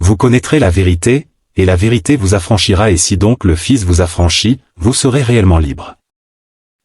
Vous connaîtrez la vérité, et la vérité vous affranchira, et si donc le Fils vous affranchit, vous serez réellement libre.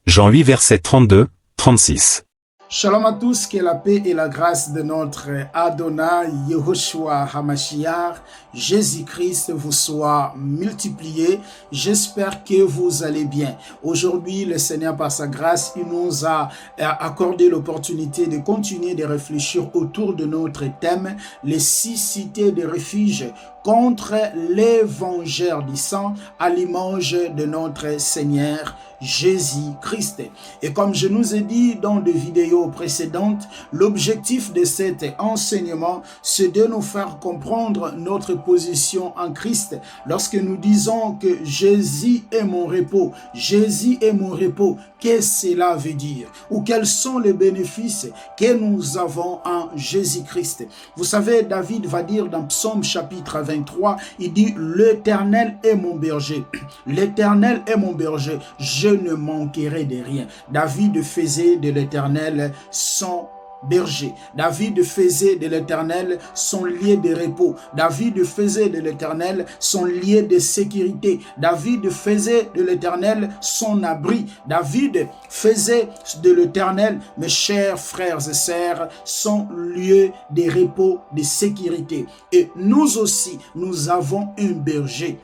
Jean 8 versets 32, 36. Shalom à tous, que la paix et la grâce de notre Adonai, Yehoshua HaMashiach, Jésus-Christ vous soient multipliés. J'espère que vous allez bien. Aujourd'hui, le Seigneur, par sa grâce, il nous a accordé l'opportunité de continuer de réfléchir autour de notre thème, les 6 cités de refuge contre l'évangélisation à l'image de notre Seigneur Jésus-Christ. Et comme je nous ai dit dans des vidéos précédentes, l'objectif de cet enseignement, c'est de nous faire comprendre notre position en Christ. Lorsque nous disons que Jésus est mon repos, Jésus est mon repos, qu'est-ce que cela veut dire? Ou quels sont les bénéfices que nous avons en Jésus-Christ? Vous savez, David va dire dans Psaume chapitre 23, il dit « L'Éternel est mon berger, l'Éternel est mon berger, je ne manquerai de rien. » David faisait de l'Éternel son berger. David faisait de l'Éternel son lieu de repos. David faisait de l'Éternel son lieu de sécurité. David faisait de l'Éternel son abri. David faisait de l'Éternel, mes chers frères et sœurs, son lieu de repos, de sécurité. Et nous aussi, nous avons un berger.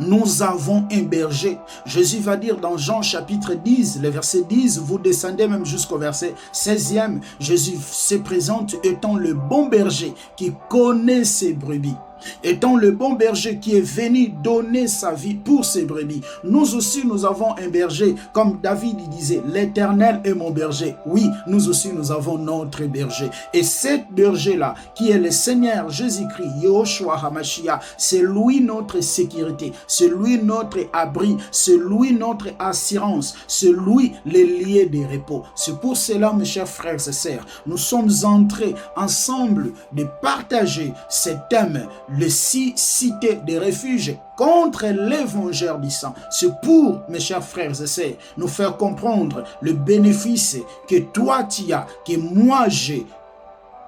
Nous avons un berger. Jésus va dire dans Jean chapitre 10, le verset 10, vous descendez même jusqu'au verset 16e. Jésus se présente étant le bon berger qui connaît ses brebis. Étant le bon berger qui est venu donner sa vie pour ses brebis. Nous aussi, nous avons un berger. Comme David disait, l'Éternel est mon berger. Oui, nous aussi, nous avons notre berger. Et cet berger-là, qui est le Seigneur Jésus-Christ, Yehoshua HaMashiach, c'est lui notre sécurité, c'est lui notre abri, c'est lui notre assurance, c'est lui les lieux de repos. C'est pour cela, mes chers frères et sœurs, nous sommes entrés ensemble de partager ce thème, les 6 cités de refuge contre l'évangélisation. C'est pour, mes chers frères et sœurs, nous faire comprendre le bénéfice que toi tu as, que moi j'ai,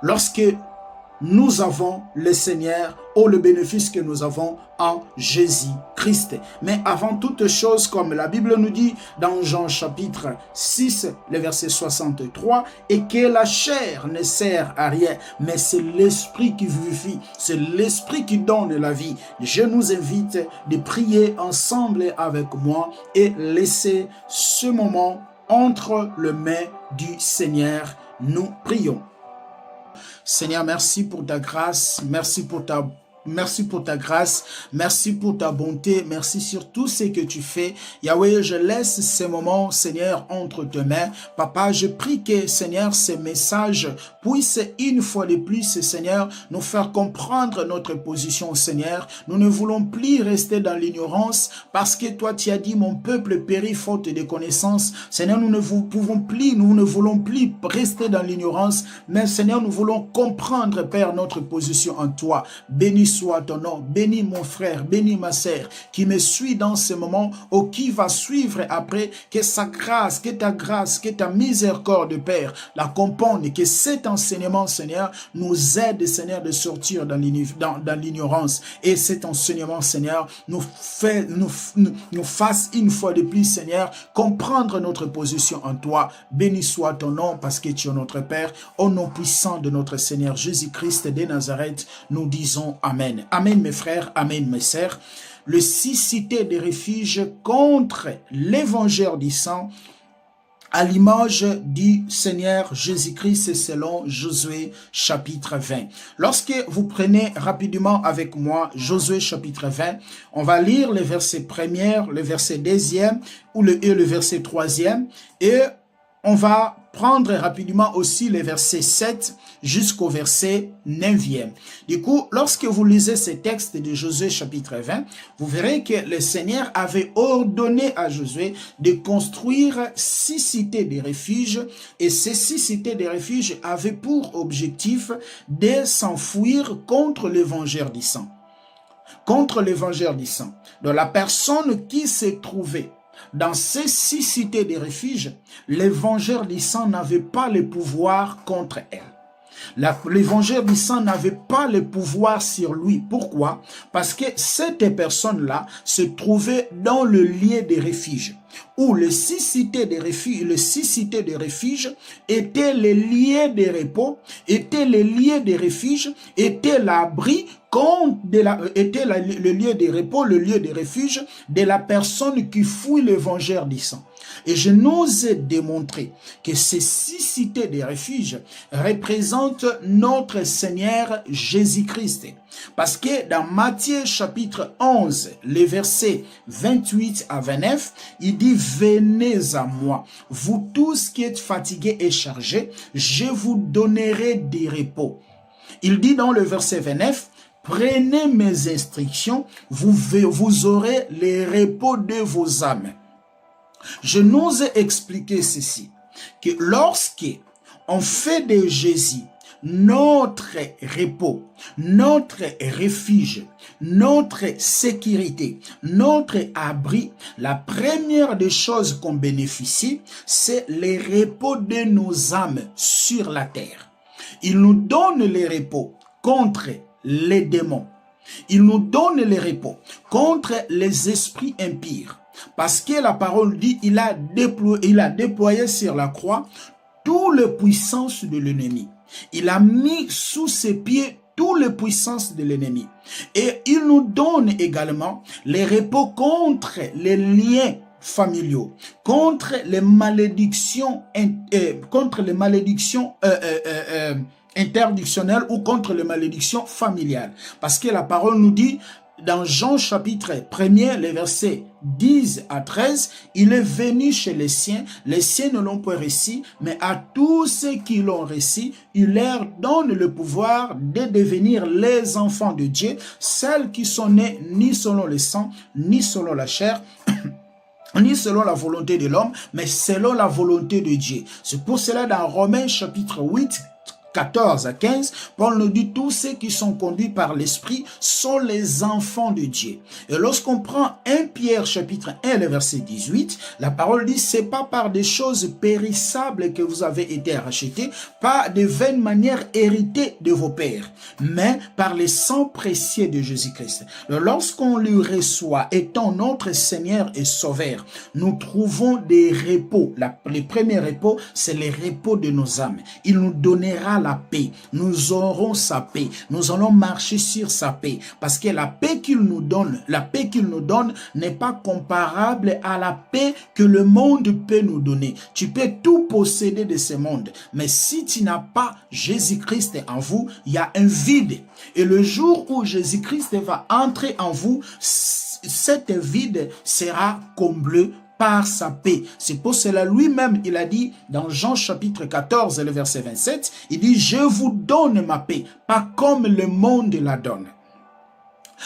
lorsque nous avons le Seigneur ou le bénéfice que nous avons en Jésus-Christ. Mais avant toute chose, comme la Bible nous dit dans Jean chapitre 6, le verset 63, et que la chair ne sert à rien, mais c'est l'esprit qui vivifie, c'est l'esprit qui donne la vie. Je nous invite de prier ensemble avec moi et laisser ce moment entre les mains du Seigneur. Nous prions. Seigneur, merci pour ta grâce, merci pour ta grâce, merci pour ta bonté, merci sur tout ce que tu fais. Yahweh, je laisse ces moments, Seigneur, entre tes mains. Papa, je prie que, Seigneur, ces messages puissent une fois de plus, Seigneur, nous faire comprendre notre position, Seigneur. Nous ne voulons plus rester dans l'ignorance parce que toi, tu as dit, mon peuple périt faute de connaissances. Seigneur, nous ne voulons plus rester dans l'ignorance, mais Seigneur, nous voulons comprendre, Père, notre position en toi. Béni soit ton nom, bénis mon frère, bénis ma sœur qui me suit dans ce moment ou qui va suivre après, que sa grâce, que ta grâce, que ta miséricorde, Père, l'accompagne, que cet enseignement, Seigneur, nous aide, Seigneur, de sortir dans l'ignorance. Et cet enseignement, Seigneur, nous fasse une fois de plus, Seigneur, comprendre notre position en toi. Béni soit ton nom parce que tu es notre Père. Au nom puissant de notre Seigneur Jésus-Christ de Nazareth, nous disons Amen. Amen mes frères, Amen mes sœurs. Les 6 cités de refuge contre l'évangélisation à l'image du Seigneur Jésus-Christ selon Josué chapitre 20. Lorsque vous prenez rapidement avec moi Josué chapitre 20, on va lire le verset 1er, le verset 2e et le verset 3e et on va prendre rapidement aussi les versets 7 jusqu'au verset 9e. Du coup, lorsque vous lisez ces textes de Josué chapitre 20, vous verrez que le Seigneur avait ordonné à Josué de construire 6 cités de refuge et ces 6 cités de refuge avaient pour objectif de s'enfuir contre l'évangélisation. Contre l'évangélisation. Donc la personne qui s'est trouvée dans ces 6 cités de refuge, l'évangélisation n'avait pas le pouvoir contre elle. L'évangile du sang n'avait pas le pouvoir sur lui. Pourquoi? Parce que cette personne-là se trouvait dans le lieu de refuge, où les 6 cités de refuge étaient les lieux de repos, étaient les lieux de refuge, étaient l'abri était le lieu de repos, le lieu de refuge de la personne qui fouille l'évangile du sang. Et je n'ose démontrer que ces 6 cités de refuge représentent notre Seigneur Jésus-Christ. Parce que dans Matthieu chapitre 11, les versets 28 à 29, il dit « Venez à moi, vous tous qui êtes fatigués et chargés, je vous donnerai du repos. » Il dit dans le verset 29, prenez mes instructions, vous aurez le repos de vos âmes. Je n'ose expliquer ceci, que lorsque on fait de Jésus notre repos, notre refuge, notre sécurité, notre abri, la première des choses qu'on bénéficie, c'est le repos de nos âmes sur la terre. Il nous donne le repos contre les démons. Il nous donne le repos contre les esprits impurs. Parce que la parole dit, il a déployé sur la croix toutes les puissances de l'ennemi. Il a mis sous ses pieds toutes les puissances de l'ennemi. Et il nous donne également les repos contre les liens familiaux, contre les malédictions, interdictionnelles ou contre les malédictions familiales. Parce que la parole nous dit, dans Jean chapitre 1er, les versets 10 à 13, il est venu chez les siens ne l'ont pas reçu, mais à tous ceux qui l'ont reçu, il leur donne le pouvoir de devenir les enfants de Dieu, celles qui sont nées ni selon le sang, ni selon la chair, ni selon la volonté de l'homme, mais selon la volonté de Dieu. C'est pour cela dans Romains chapitre 8, 14 à 15, Paul nous dit tous ceux qui sont conduits par l'Esprit sont les enfants de Dieu. Et lorsqu'on prend 1 Pierre chapitre 1, le verset 18, la parole dit c'est pas par des choses périssables que vous avez été rachetés, pas de vaines manières héritées de vos pères, mais par le sang précieux de Jésus-Christ. Lorsqu'on lui reçoit étant notre Seigneur et Sauveur, nous trouvons des repos. Le premier repos, c'est le repos de nos âmes. Il nous donnera la paix, nous aurons sa paix, nous allons marcher sur sa paix, parce que la paix qu'il nous donne, n'est pas comparable à la paix que le monde peut nous donner. Tu peux tout posséder de ce monde, mais si tu n'as pas Jésus-Christ en vous, il y a un vide. Et le jour où Jésus-Christ va entrer en vous, cette vide sera comblé par sa paix. C'est pour cela lui-même, il a dit dans Jean chapitre 14, le verset 27, il dit « Je vous donne ma paix, pas comme le monde la donne ».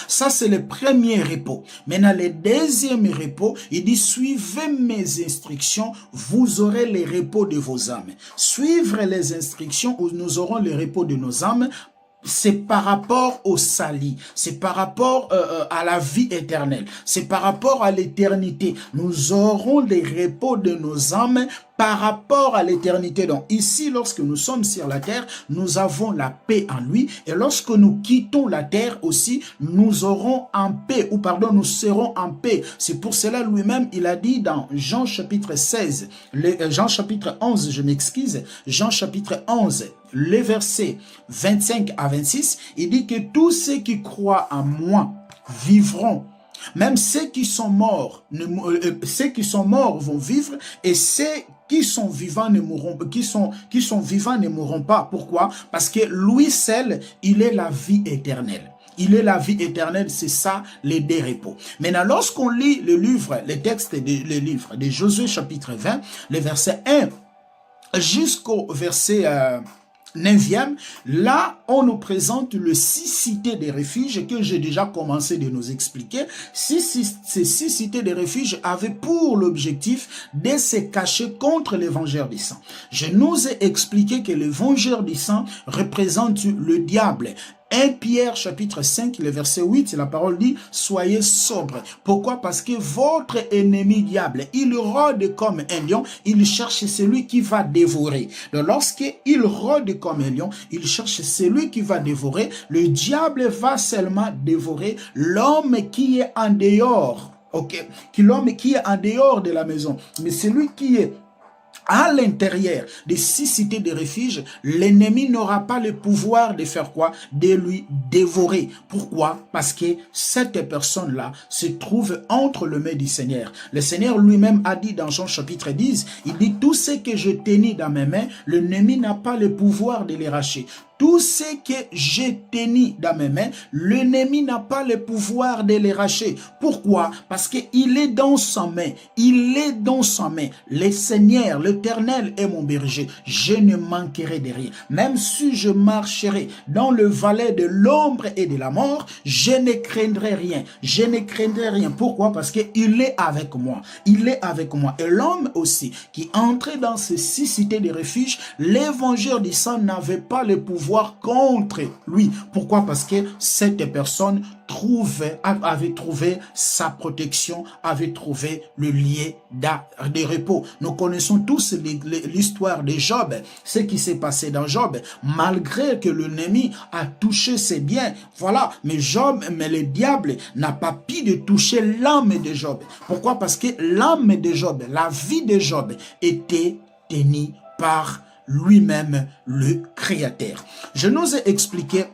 Ça, c'est le premier repos. Maintenant, le deuxième repos, il dit « Suivez mes instructions, vous aurez le repos de vos âmes. » Suivre les instructions où nous aurons le repos de nos âmes, c'est par rapport au salut, c'est par rapport à la vie éternelle, c'est par rapport à l'éternité. Nous aurons les repos de nos âmes par rapport à l'éternité. Donc ici, lorsque nous sommes sur la terre, nous avons la paix en lui. Et lorsque nous quittons la terre aussi, nous aurons en paix, nous serons en paix. C'est pour cela lui-même, il a dit dans Jean chapitre 16, Jean chapitre 11, Jean chapitre 11, les versets 25 à 26, il dit que tous ceux qui croient en moi vivront. Même ceux qui sont morts vont vivre, et ceux qui sont vivants ne mourront pas, qui sont vivants ne mourront pas. Pourquoi? Parce que lui seul, il est la vie éternelle. Il est la vie éternelle, c'est ça les deux repos. Maintenant, lorsqu'on lit le livre de Josué chapitre 20, le verset 1 jusqu'au verset 9e, là, on nous présente le 6 cités de refuge que j'ai déjà commencé de nous expliquer. Ces 6 cités de refuge avaient pour l'objectif de se cacher contre l'évangile du sang. Je nous ai expliqué que l'évangile du sang représente le diable. 1 Pierre chapitre 5, le verset 8, la parole dit, soyez sobres. Pourquoi? Parce que votre ennemi diable, il rôde comme un lion, il cherche celui qui va dévorer. Donc lorsqu'il rôde comme un lion, il cherche celui qui va dévorer. Le diable va seulement dévorer l'homme qui est en dehors. Ok, l'homme qui est en dehors de la maison. Mais celui qui est à l'intérieur des 6 cités de refuge, l'ennemi n'aura pas le pouvoir de faire quoi? De lui dévorer. Pourquoi? Parce que cette personne-là se trouve entre les mains du Seigneur. Le Seigneur lui-même a dit dans Jean chapitre 10, il dit, tout ce que je tenais dans mes mains, l'ennemi n'a pas le pouvoir de les arracher. Tout ce que j'ai tenu dans mes mains, l'ennemi n'a pas le pouvoir de les racher. Pourquoi? Parce qu'il est dans sa main. Il est dans sa main. Le Seigneur, l'Éternel est mon berger. Je ne manquerai de rien. Même si je marcherai dans le vallée de l'ombre et de la mort, je ne craindrai rien. Je ne craindrai rien. Pourquoi? Parce qu'il est avec moi. Il est avec moi. Et l'homme aussi qui entrait dans ces 6 cités de refuge, l'évangile du sang n'avait pas le pouvoir contre lui. Pourquoi? Parce que cette personne avait trouvé sa protection, avait trouvé le lieu de repos. Nous connaissons tous l'histoire de Job, ce qui s'est passé dans Job, malgré que l'ennemi a touché ses biens. Voilà, mais le diable n'a pas pu de toucher l'âme de Job. Pourquoi? Parce que l'âme de Job, la vie de Job était tenue par lui-même le Créateur. Je nous ai expliqué,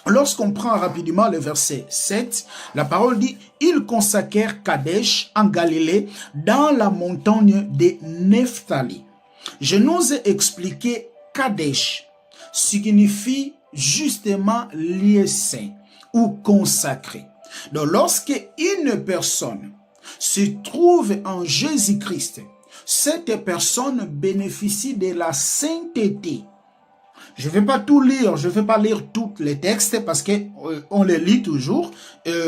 lorsqu'on prend rapidement le verset 7, la parole dit, ils consacrèrent Kadesh en Galilée, dans la montagne de Nephtali. Je nous ai expliqué, Kadesh signifie justement lieu saint ou consacré. Donc lorsque une personne se trouve en Jésus-Christ, cette personne bénéficie de la sainteté. Je ne vais pas tout lire, je ne vais pas lire tous les textes parce qu'on les lit toujours.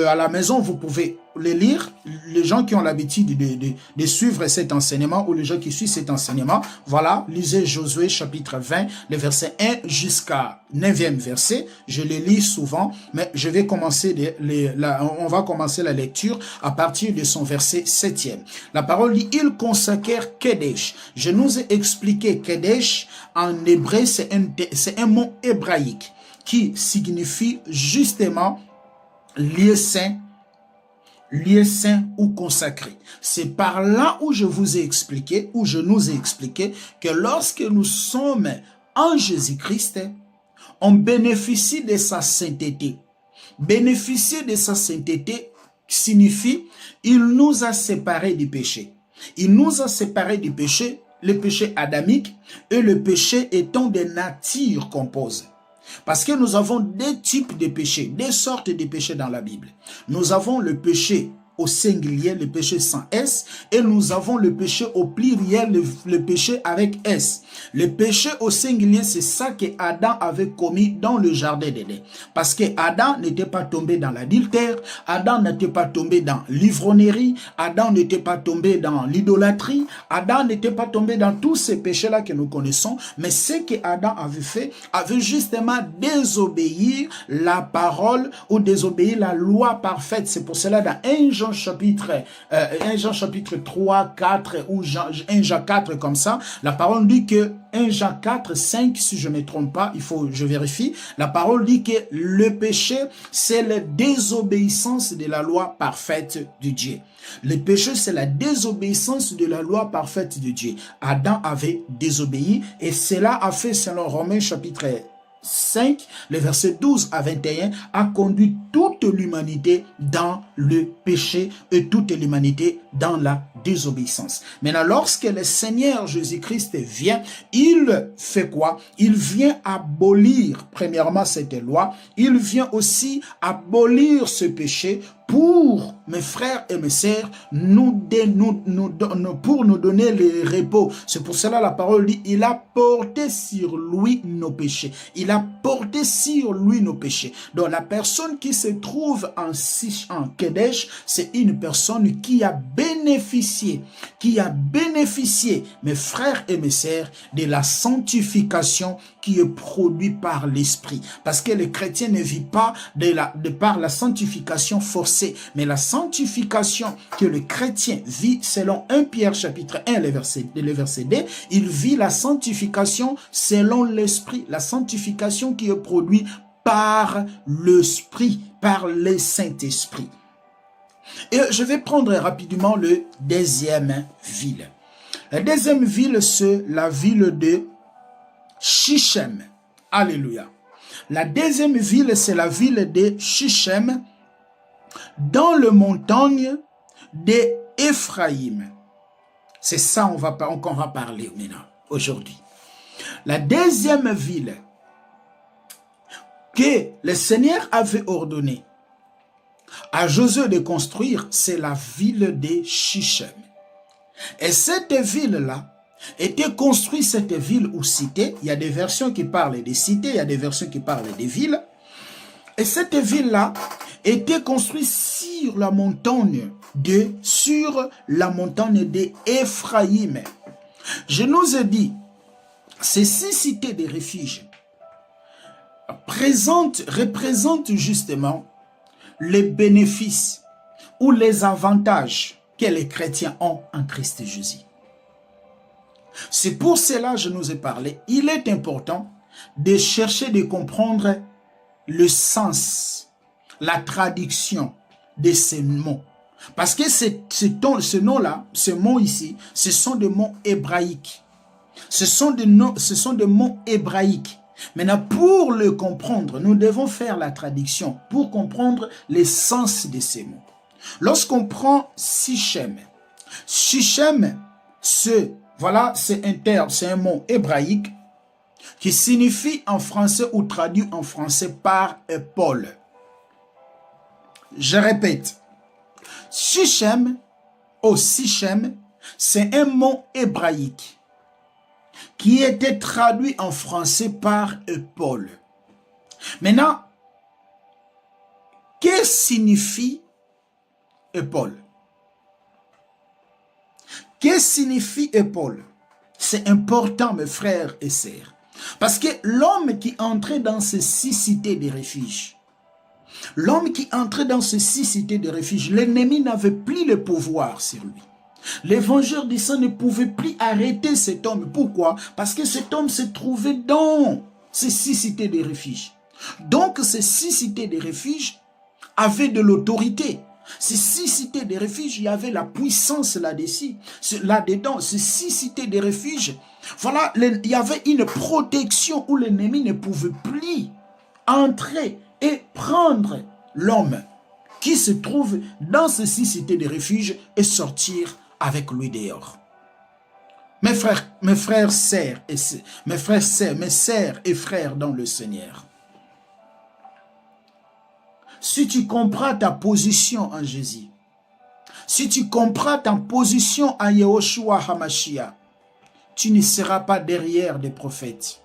À la maison, vous pouvez les lire. Les gens qui ont l'habitude de suivre cet enseignement ou les gens qui suivent cet enseignement, voilà, lisez Josué chapitre 20, les versets 1 jusqu'à 9e verset. Je les lis souvent, mais je vais commencer on va commencer la lecture à partir de son verset 7e. La parole dit, ils consacrèrent Kedesh. Je nous ai expliqué Kedesh en hébreu, c'est un mot hébraïque qui signifie justement lieu saint ou consacré. C'est par là où je vous ai expliqué, où je nous ai expliqué que lorsque nous sommes en Jésus-Christ, on bénéficie de sa sainteté. Bénéficier de sa sainteté signifie il nous a séparés du péché. Il nous a séparés du péché, le péché adamique et le péché étant de nature compose. Parce que nous avons 2 types de péchés, 2 sortes de péchés dans la Bible. Nous avons le péché au singulier, le péché sans S, et nous avons le péché au pluriel, le péché avec S. Le péché au singulier, c'est ça que Adam avait commis dans le jardin d'Éden. Parce que Adam n'était pas tombé dans l'adultère, Adam n'était pas tombé dans l'ivrognerie, Adam n'était pas tombé dans l'idolâtrie, Adam n'était pas tombé dans tous ces péchés-là que nous connaissons, mais ce que Adam avait fait, avait justement désobéir la parole ou désobéir la loi parfaite. C'est pour cela dans 1 Jean chapitre 3, 4 ou 1 Jean 4 comme ça, la parole dit que 1 Jean 4, 5, si je ne me trompe pas, je vérifie, la parole dit que le péché, c'est la désobéissance de la loi parfaite de Dieu. Le péché, c'est la désobéissance de la loi parfaite de Dieu. Adam avait désobéi et cela a fait, selon Romains chapitre 5, le verset 12 à 21, a conduit toute l'humanité dans le péché et toute l'humanité dans la désobéissance. Maintenant, lorsque le Seigneur Jésus-Christ vient, il fait quoi? Il vient abolir, premièrement, cette loi. Il vient aussi abolir ce péché pour mes frères et mes sœurs, pour nous donner le repos. C'est pour cela la parole dit, il a porté sur lui nos péchés. Il a porté sur lui nos péchés. Donc la personne qui se trouve en Kedesh, c'est une personne qui a bénéficié, mes frères et mes sœurs, de la sanctification qui est produite par l'Esprit. Parce que le chrétien ne vit pas de par la sanctification forcée, mais la sanctification que le chrétien vit selon 1 Pierre chapitre 1, le verset 2, il vit la sanctification selon l'Esprit, la sanctification qui est produite par l'Esprit, par le Saint-Esprit. Et je vais prendre rapidement le deuxième ville. La deuxième ville, c'est la ville de Shichem. Alléluia. La deuxième ville, c'est la ville de Shichem, dans le montagne d'Éphraïm. C'est ça qu'on va parler maintenant, aujourd'hui. La deuxième ville que le Seigneur avait ordonné à Josué de construire, c'est la ville de Shichem. Et cette ville-là était construite, cette ville ou cité, il y a des versions qui parlent des cités, il y a des versions qui parlent des villes. Et cette ville-là était construite sur la montagne d'Éphraïm. Je nous ai dit, ces 6 cités de refuge représentent justement les bénéfices ou les avantages que les chrétiens ont en Christ Jésus. C'est pour cela que je nous ai parlé. Il est important de chercher de comprendre le sens, la traduction de ces mots. Parce que ce nom-là, ce mot ici, ce sont des mots hébraïques. Ce sont des mots hébraïques. Maintenant, pour le comprendre, nous devons faire la traduction pour comprendre le sens de ces mots. Lorsqu'on prend Shichem, c'est un mot hébraïque qui signifie en français ou traduit en français par épaule. Je répète, Shichem, c'est un mot hébraïque qui était traduit en français par épaule. Maintenant, que signifie épaule? Que signifie épaule? C'est important, mes frères et sœurs. Parce que l'homme qui entrait dans ces 6 cités de refuge, l'ennemi n'avait plus le pouvoir sur lui. L'évangile du sang ne pouvait plus arrêter cet homme. Pourquoi? Parce que cet homme se trouvait dans ces 6 cités de refuge. Donc ces 6 cités de refuge avaient de l'autorité. Ces 6 cités de refuge, il y avait la puissance là-dedans. Ces 6 cités de refuge, voilà, il y avait une protection où l'ennemi ne pouvait plus entrer et prendre l'homme qui se trouve dans ces 6 cités de refuge et sortir avec lui dehors. Mes sœurs et frères dans le Seigneur, si tu comprends ta position en Jésus, si tu comprends ta position en Yehoshua HaMashiach, tu ne seras pas derrière des prophètes,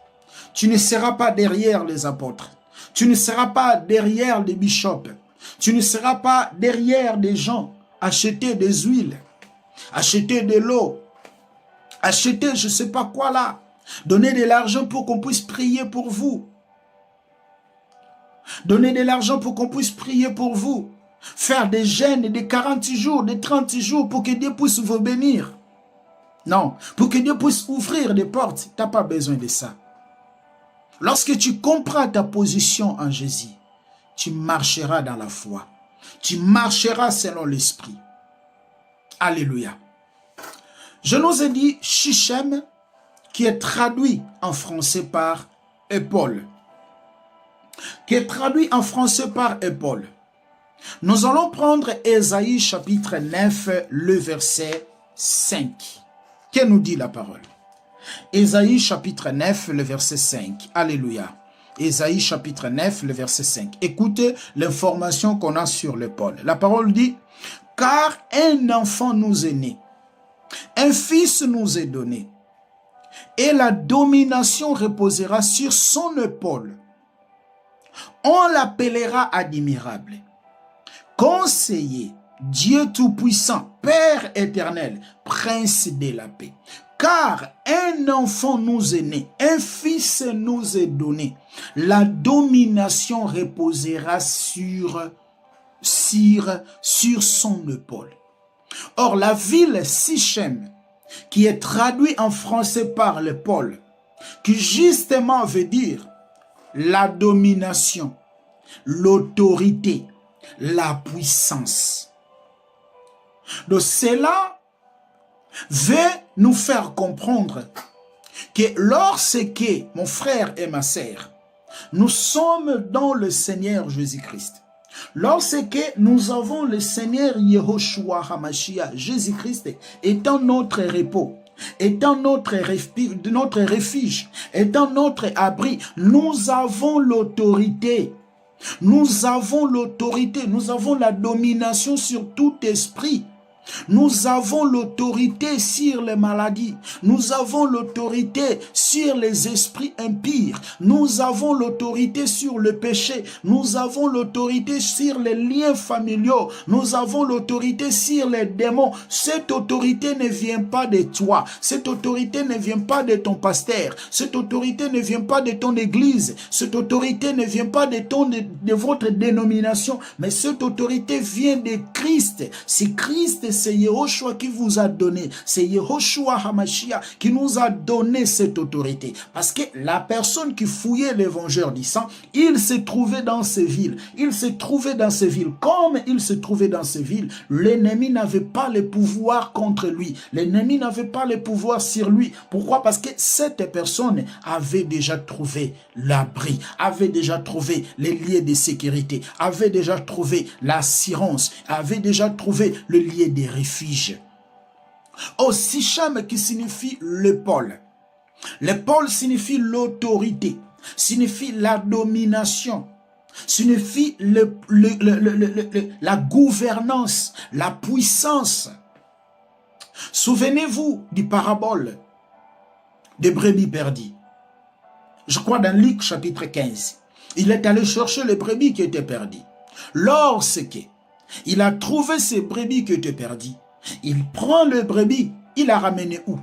tu ne seras pas derrière les apôtres, tu ne seras pas derrière des bishops, tu ne seras pas derrière des gens acheter des huiles, acheter de l'eau, acheter je ne sais pas quoi là, donner de l'argent pour qu'on puisse prier pour vous. Donner de l'argent pour qu'on puisse prier pour vous. Faire des jeûnes de 40 jours, de 30 jours pour que Dieu puisse vous bénir. Non, pour que Dieu puisse ouvrir des portes, tu n'as pas besoin de ça. Lorsque tu comprends ta position en Jésus, tu marcheras dans la foi. Tu marcheras selon l'Esprit. Alléluia. Je nous ai dit Shichem, qui est traduit en français par épaule. Qui est traduit en français par épaule. Nous allons prendre Ésaïe chapitre 9, le verset 5. Que nous dit la parole? Ésaïe chapitre 9, le verset 5. Alléluia. Ésaïe chapitre 9, le verset 5. Écoutez l'information qu'on a sur le Paul. La parole dit, « Car un enfant nous est né, un fils nous est donné, et la domination reposera sur son épaule. On l'appellera admirable, conseiller, Dieu tout-puissant, Père éternel, Prince de la paix. Car un enfant nous est né, un fils nous est donné. La domination reposera sur son épaule. » Or, la ville Sichem, qui est traduit en français par le Paul, qui justement veut dire la domination, l'autorité, la puissance. Donc cela veut nous faire comprendre que lorsque, mon frère et ma sœur, nous sommes dans le Seigneur Jésus-Christ, lorsque nous avons le Seigneur Yehoshua HaMashiach, Jésus-Christ étant notre repos, étant notre refuge, étant notre abri, nous avons l'autorité. Nous avons l'autorité, nous avons la domination sur tout esprit. Nous avons l'autorité sur les maladies. Nous avons l'autorité sur les esprits impurs. Nous avons l'autorité sur le péché. Nous avons l'autorité sur les liens familiaux. Nous avons l'autorité sur les démons. Cette autorité ne vient pas de toi. Cette autorité ne vient pas de ton pasteur. Cette autorité ne vient pas de ton église. Cette autorité ne vient pas de votre dénomination. Mais cette autorité vient de Christ. C'est Christ, c'est Yehoshua qui vous a donné. C'est Yehoshua HaMashiach qui nous a donné cette autorité. Parce que la personne qui fouillait l'évangile du sang, il se trouvait dans ces villes. Il se trouvait dans ces villes. Comme il se trouvait dans ces villes, l'ennemi n'avait pas le pouvoir contre lui. L'ennemi n'avait pas le pouvoir sur lui. Pourquoi? Parce que cette personne avait déjà trouvé l'abri, avait déjà trouvé les lieux de sécurité, avait déjà trouvé l'assurance, avait déjà trouvé le lieu de refuge. Oh, Sichem qui signifie l'épaule. L'épaule signifie l'autorité, signifie la domination, signifie la gouvernance, la puissance. Souvenez-vous du parabole des brebis perdues. Je crois dans Luc chapitre 15. Il est allé chercher les brebis qui étaient perdues. Lorsque il a trouvé ces brebis qui étaient perdues, il prend le brebis, il l'a ramené où?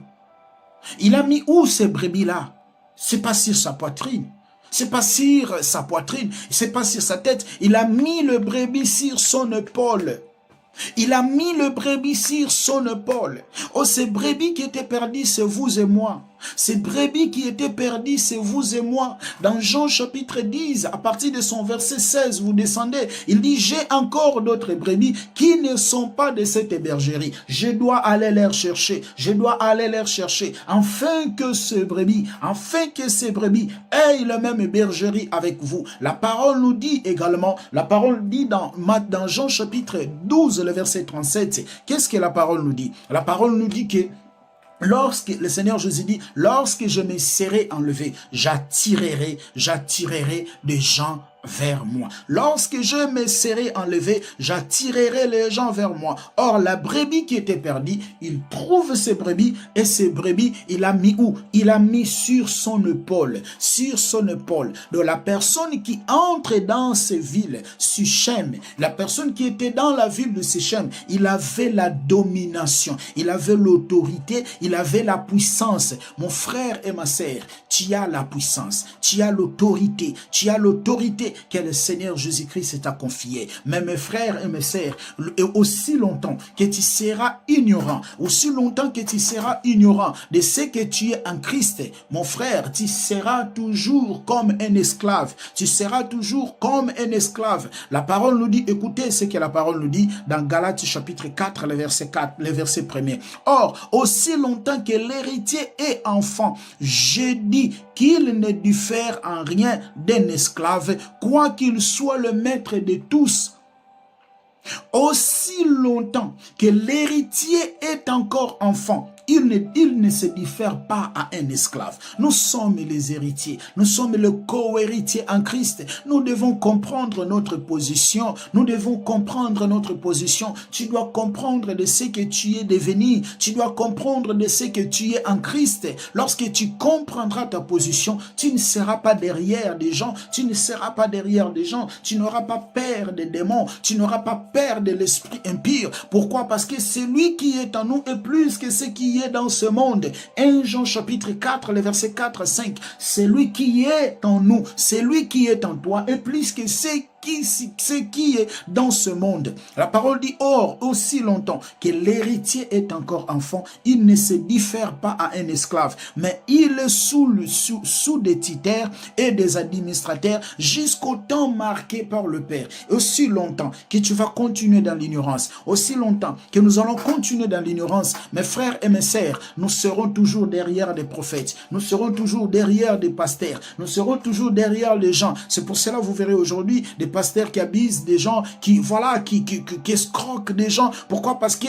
Il a mis où ces brebis-là? C'est pas sur sa poitrine. C'est pas sur sa poitrine. C'est pas sur sa tête. Il a mis le brebis sur son épaule. Il a mis le brebis sur son épaule. Oh, ces brebis qui étaient perdues, c'est vous et moi. Ces brebis qui étaient perdues, c'est vous et moi. Dans Jean chapitre 10, à partir de son verset 16, vous descendez. Il dit, j'ai encore d'autres brebis qui ne sont pas de cette bergerie. Je dois aller les chercher. Je dois aller les chercher. Afin que ces brebis aient la même bergerie avec vous. La parole nous dit également, la parole dit dans Jean chapitre 12, le verset 37, qu'est-ce que la parole nous dit? La parole nous dit que lorsque le Seigneur Jésus dit, lorsque je me serai enlevé, j'attirerai des gens vers moi. Lorsque je me serai enlevé, j'attirerai les gens vers moi. Or, la brebis qui était perdue, il trouve ces brebis, et ces brebis, il a mis où? Il a mis sur son épaule. Sur son épaule. Donc, la personne qui entre dans ces villes, Sichem, la personne qui était dans la ville de Sichem, il avait la domination, il avait l'autorité, il avait la puissance. Mon frère et ma sœur, tu as la puissance, tu as l'autorité, que le Seigneur Jésus-Christ t'a confié. Mais mes frères et mes sœurs, aussi longtemps que tu seras ignorant, aussi longtemps que tu seras ignorant de ce que tu es en Christ, mon frère, tu seras toujours comme un esclave. Tu seras toujours comme un esclave. La parole nous dit, écoutez ce que la parole nous dit dans Galates chapitre 4, le verset 4, le verset 1er. Or, aussi longtemps que l'héritier est enfant, je dis qu'il ne diffère en rien d'un esclave, quoi qu'il soit le maître de tous. Aussi longtemps que l'héritier est encore enfant, il ne se diffère pas à un esclave. Nous sommes les héritiers. Nous sommes le co-héritier en Christ. Nous devons comprendre notre position. Nous devons comprendre notre position. Tu dois comprendre de ce que tu es devenu. Tu dois comprendre de ce que tu es en Christ. Lorsque tu comprendras ta position, tu ne seras pas derrière des gens. Tu ne seras pas derrière des gens. Tu n'auras pas peur des démons. Tu n'auras pas peur de l'esprit impur. Pourquoi? Parce que celui qui est en nous est plus que ce qui est dans ce monde. 1 Jean chapitre 4, les versets 4 à 5. Celui qui est en nous, celui qui est en toi est plus que ce qui est dans ce monde. La parole dit, or, aussi longtemps que l'héritier est encore enfant, il ne se diffère pas à un esclave, mais il est sous des titères et des administrateurs jusqu'au temps marqué par le Père. Et aussi longtemps que tu vas continuer dans l'ignorance, aussi longtemps que nous allons continuer dans l'ignorance, mes frères et mes sœurs, nous serons toujours derrière des prophètes, nous serons toujours derrière des pasteurs, nous serons toujours derrière les gens. C'est pour cela vous verrez aujourd'hui des pasteurs qui abusent des gens, qui escroquent des gens. Pourquoi? Parce que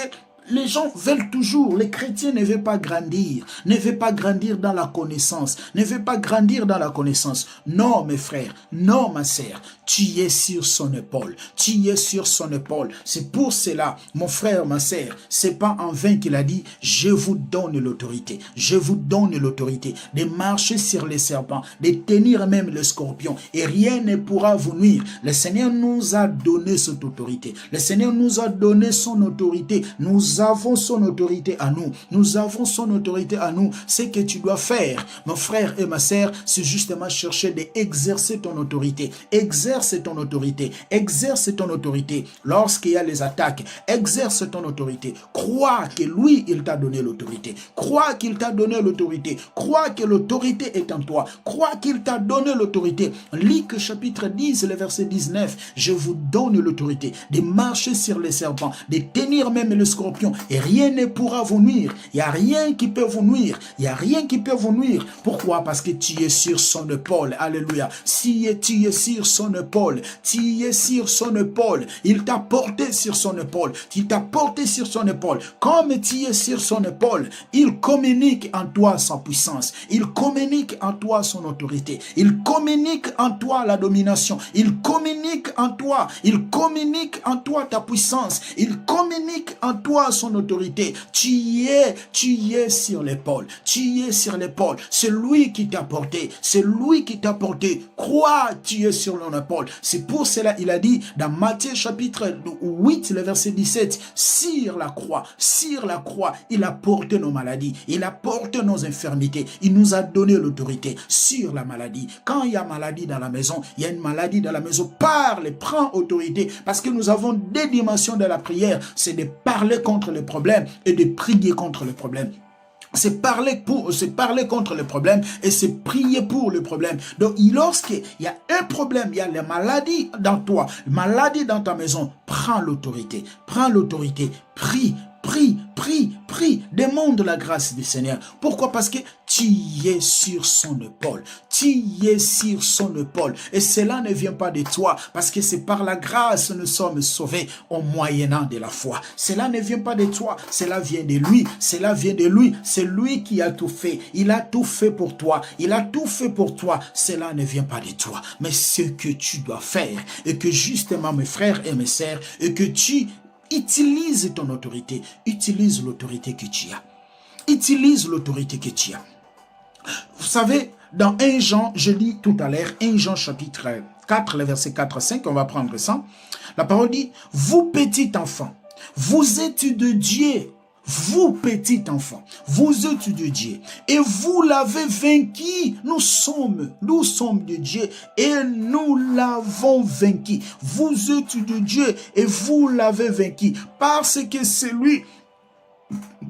les gens veulent toujours, les chrétiens ne veulent pas grandir, ne veulent pas grandir dans la connaissance, ne veulent pas grandir dans la connaissance. Non, mes frères, non, ma sœur, tu es sur son épaule, tu es sur son épaule. C'est pour cela, mon frère, ma sœur, c'est pas en vain qu'il a dit, je vous donne l'autorité, je vous donne l'autorité de marcher sur les serpents, de tenir même les scorpions, et rien ne pourra vous nuire. Le Seigneur nous a donné cette autorité, le Seigneur nous a donné son autorité, nous avons son autorité à nous. Nous avons son autorité à nous. Ce que tu dois faire, mon frère et ma sœur, c'est justement chercher d'exercer ton autorité. Exerce ton autorité. Exerce ton autorité. Lorsqu'il y a les attaques, exerce ton autorité. Crois que lui, il t'a donné l'autorité. Crois qu'il t'a donné l'autorité. Crois que l'autorité est en toi. Crois qu'il t'a donné l'autorité. Lis que chapitre 10, le verset 19. Je vous donne l'autorité de marcher sur les serpents, de tenir même le scorpion. Et rien ne pourra vous nuire. Il n'y a rien qui peut vous nuire. Il n'y a rien qui peut vous nuire. Pourquoi? Parce que tu es sur son épaule. Alléluia. Si tu es sur son épaule, tu es sur son épaule. Il t'a porté sur son épaule. Il t'a porté sur son épaule. Comme tu es sur son épaule, il communique en toi sa puissance. Il communique en toi son autorité. Il communique en toi la domination. Il communique en toi. Il communique en toi ta puissance. Il communique en toi son autorité. Tu es sur l'épaule. Tu es sur l'épaule. C'est lui qui t'a porté. C'est lui qui t'a porté. Crois, tu es sur l'épaule. C'est pour cela il a dit dans Matthieu chapitre 8, le verset 17, sur la croix, il a porté nos maladies. Il a porté nos infirmités. Il nous a donné l'autorité sur la maladie. Quand il y a maladie dans la maison, il y a une maladie dans la maison. Parle, prends autorité. Parce que nous avons des dimensions de la prière. C'est de parler contre le problème et de prier contre le problème. C'est parler contre le problème et c'est prier pour le problème. Donc, lorsqu'il y a un problème, il y a la maladie dans toi, maladie dans ta maison, prends l'autorité, prie, demande la grâce du Seigneur. Pourquoi? Parce que tu es sur son épaule. Tu es sur son épaule. Et cela ne vient pas de toi, parce que c'est par la grâce que nous sommes sauvés au moyennant de la foi. Cela ne vient pas de toi, cela vient de lui. Cela vient de lui. C'est lui qui a tout fait. Il a tout fait pour toi. Il a tout fait pour toi. Cela ne vient pas de toi. Mais ce que tu dois faire, et que justement mes frères et mes sœurs, et que tu utilise ton autorité. Utilise l'autorité que tu as. Utilise l'autorité que tu as. Vous savez, dans 1 Jean, je lis tout à l'heure, 1 Jean chapitre 4, le verset 4 à 5, on va prendre ça. La parole dit, vous petits enfants, vous êtes de Dieu. Vous, petit enfant, vous êtes de Dieu et vous l'avez vaincu. Nous sommes de Dieu et nous l'avons vaincu. Vous êtes de Dieu et vous l'avez vaincu parce que celui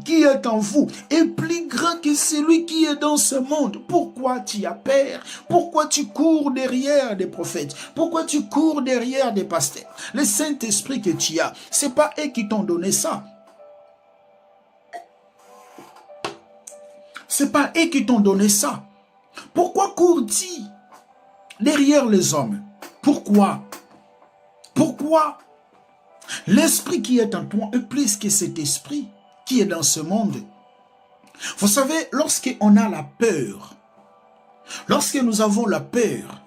qui est en vous est plus grand que celui qui est dans ce monde. Pourquoi tu as peur? Pourquoi tu cours derrière des prophètes? Pourquoi tu cours derrière des pasteurs? Le Saint-Esprit que tu as, c'est pas eux qui t'ont donné ça. C'est pas eux qui t'ont donné ça. Pourquoi cours-tu derrière les hommes? Pourquoi? Pourquoi? L'esprit qui est en toi est plus que cet esprit qui est dans ce monde. Vous savez, lorsqu'on a la peur, lorsque nous avons la peur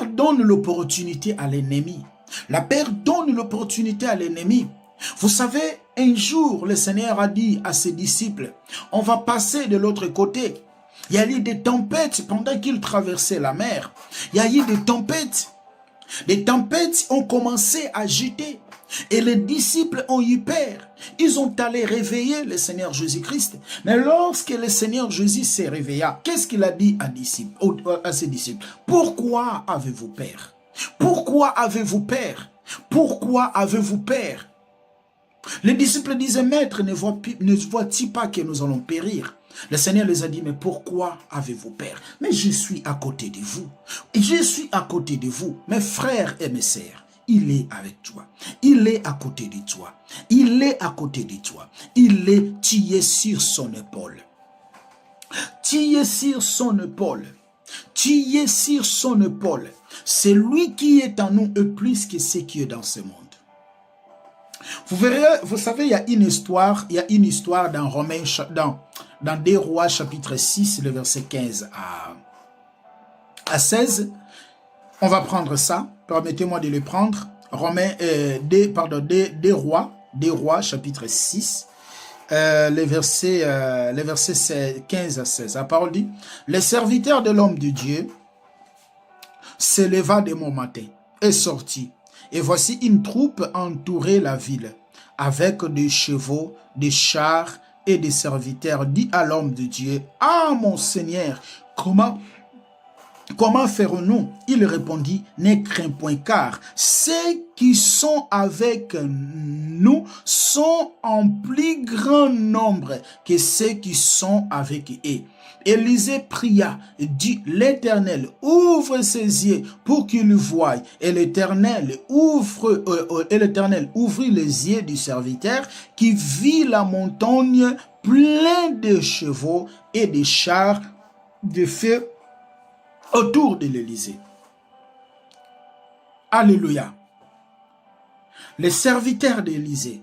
donne l'opportunité à l'ennemi. La peur donne l'opportunité à l'ennemi. Vous savez, un jour, le Seigneur a dit à ses disciples, on va passer de l'autre côté. Il y a eu des tempêtes pendant qu'ils traversaient la mer. Il y a eu des tempêtes. Les tempêtes ont commencé à agiter. Et les disciples ont eu peur. Ils ont allé réveiller le Seigneur Jésus-Christ. Mais lorsque le Seigneur Jésus s'est réveillé, qu'est-ce qu'il a dit à ses disciples? Pourquoi avez-vous peur? Pourquoi avez-vous peur? Pourquoi avez-vous peur? Les disciples disaient, Maître, ne vois-t-il pas que nous allons périr? Le Seigneur les a dit, mais pourquoi avez-vous peur? Mais je suis à côté de vous. Je suis à côté de vous, mes frères et mes sœurs. Il est avec toi. Il est à côté de toi. Il est à côté de toi. Tu es sur son épaule. Tu es sur son épaule. Tu es sur son épaule. C'est lui qui est en nous et plus que ce qui est dans ce monde. Vous verrez, vous savez, il y a une histoire dans Romains, dans 2 Rois chapitre 6, le verset 15 à 16. On va prendre ça. Permettez-moi de le prendre. Des Rois, chapitre 6, les versets 15 à 16. La parole dit, le serviteur de l'homme de Dieu s'éleva de bon matin et sortit. Et voici une troupe entourait la ville, avec des chevaux, des chars et des serviteurs. Dit à l'homme de Dieu, « Ah, mon Seigneur, comment ferons-nous » Il répondit, « Ne crains point, car ceux qui sont avec nous sont en plus grand nombre que ceux qui sont avec eux. » Élisée pria, dit, « L'Éternel ouvre ses yeux pour qu'il voie. » Et l'Éternel ouvrit les yeux du serviteur qui vit la montagne pleine de chevaux et de chars de feu autour de l'Élysée. Alléluia. Les serviteurs d'Élysée,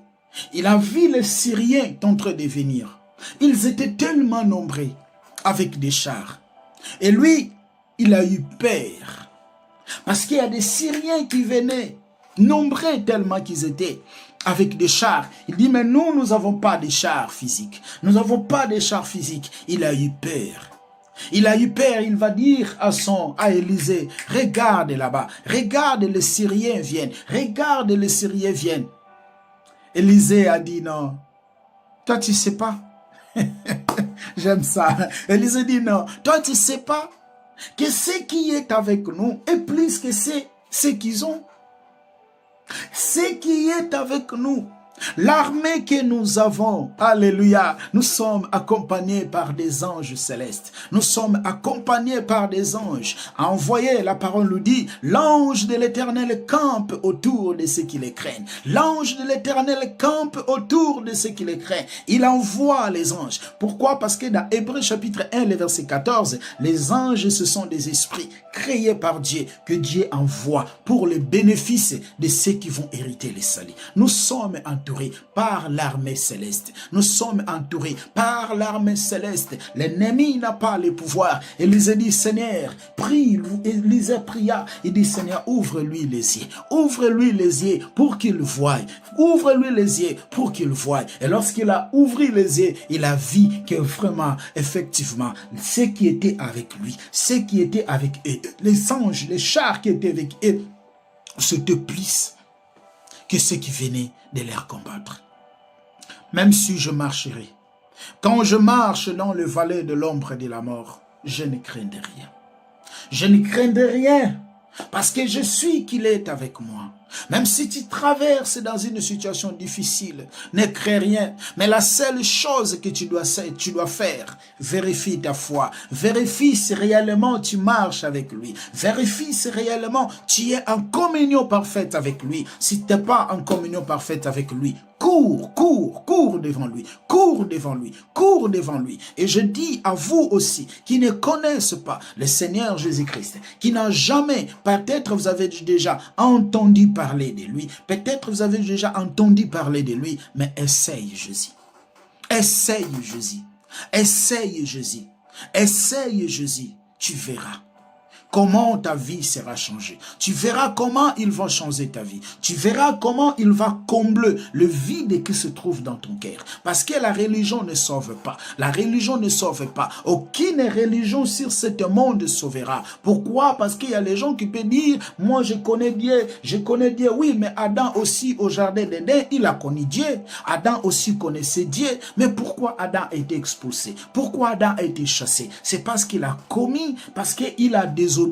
il a vu les Syriens en train de venir. Ils étaient tellement nombreux avec des chars. Et lui, il a eu peur. Parce qu'il y a des Syriens qui venaient, nombreux tellement qu'ils étaient, avec des chars. Il dit, mais nous n'avons pas de chars physiques. Nous n'avons pas de chars physiques. Il a eu peur. Il a eu peur, il va dire à Élisée, regarde là-bas, regarde les Syriens viennent, regarde les Syriens viennent. Élisée a dit non, toi tu sais pas. J'aime ça. Élisée dit non, toi tu sais pas que ce qui est avec nous est plus que ce qu'ils ont. Ce qui est avec nous. L'armée que nous avons, alléluia, nous sommes accompagnés par des anges célestes. Nous sommes accompagnés par des anges. Envoyé, la parole nous dit, l'ange de l'Éternel campe autour de ceux qui les craignent. L'ange de l'Éternel campe autour de ceux qui les craignent. Il envoie les anges. Pourquoi? Parce que dans Hébreux chapitre 1, le verset 14, les anges, ce sont des esprits créés par Dieu, que Dieu envoie pour le bénéfice de ceux qui vont hériter les saluts. Nous sommes entourés par l'armée céleste. Nous sommes entourés par l'armée céleste. L'ennemi n'a pas le pouvoir. Élisée dit, Seigneur, prie. Élisée pria. Il dit, Seigneur, ouvre-lui les yeux. Ouvre-lui les yeux pour qu'il voie. Ouvre-lui les yeux pour qu'il voie. Et lorsqu'il a ouvert les yeux, il a vu que vraiment, effectivement, ceux qui étaient avec lui, ceux qui étaient avec eux, les anges, les chars qui étaient avec eux, c'était plus que ceux qui venaient de les combattre. Même si je marcherai, quand je marche dans le vallée de l'ombre de la mort, je ne craindrai rien. Je ne craindrai rien, parce que je suis qu'il est avec moi. Même si tu traverses dans une situation difficile, ne crains rien. Mais la seule chose que tu dois faire, vérifie ta foi. Vérifie si réellement tu marches avec lui. Vérifie si réellement tu es en communion parfaite avec lui. Si tu n'es pas en communion parfaite avec lui, cours devant lui, cours devant lui, cours devant lui. Et je dis à vous aussi, qui ne connaissent pas le Seigneur Jésus-Christ, qui n'ont jamais, peut-être vous avez déjà entendu parler de lui, peut-être vous avez déjà entendu parler de lui, mais essaye Jésus. Essaye Jésus. Essaye Jésus. Essaye Jésus. Tu verras comment ta vie sera changée. Tu verras comment il va changer ta vie. Tu verras comment il va combler le vide qui se trouve dans ton cœur. Parce que la religion ne sauve pas. La religion ne sauve pas. Aucune religion sur ce monde sauvera. Pourquoi? Parce qu'il y a les gens qui peuvent dire, moi je connais Dieu, je connais Dieu. Oui, mais Adam aussi au jardin d'Éden, il a connu Dieu. Adam aussi connaissait Dieu. Mais pourquoi Adam a été expulsé? Pourquoi Adam a été chassé? C'est parce qu'il a commis, parce qu'il a désobéi.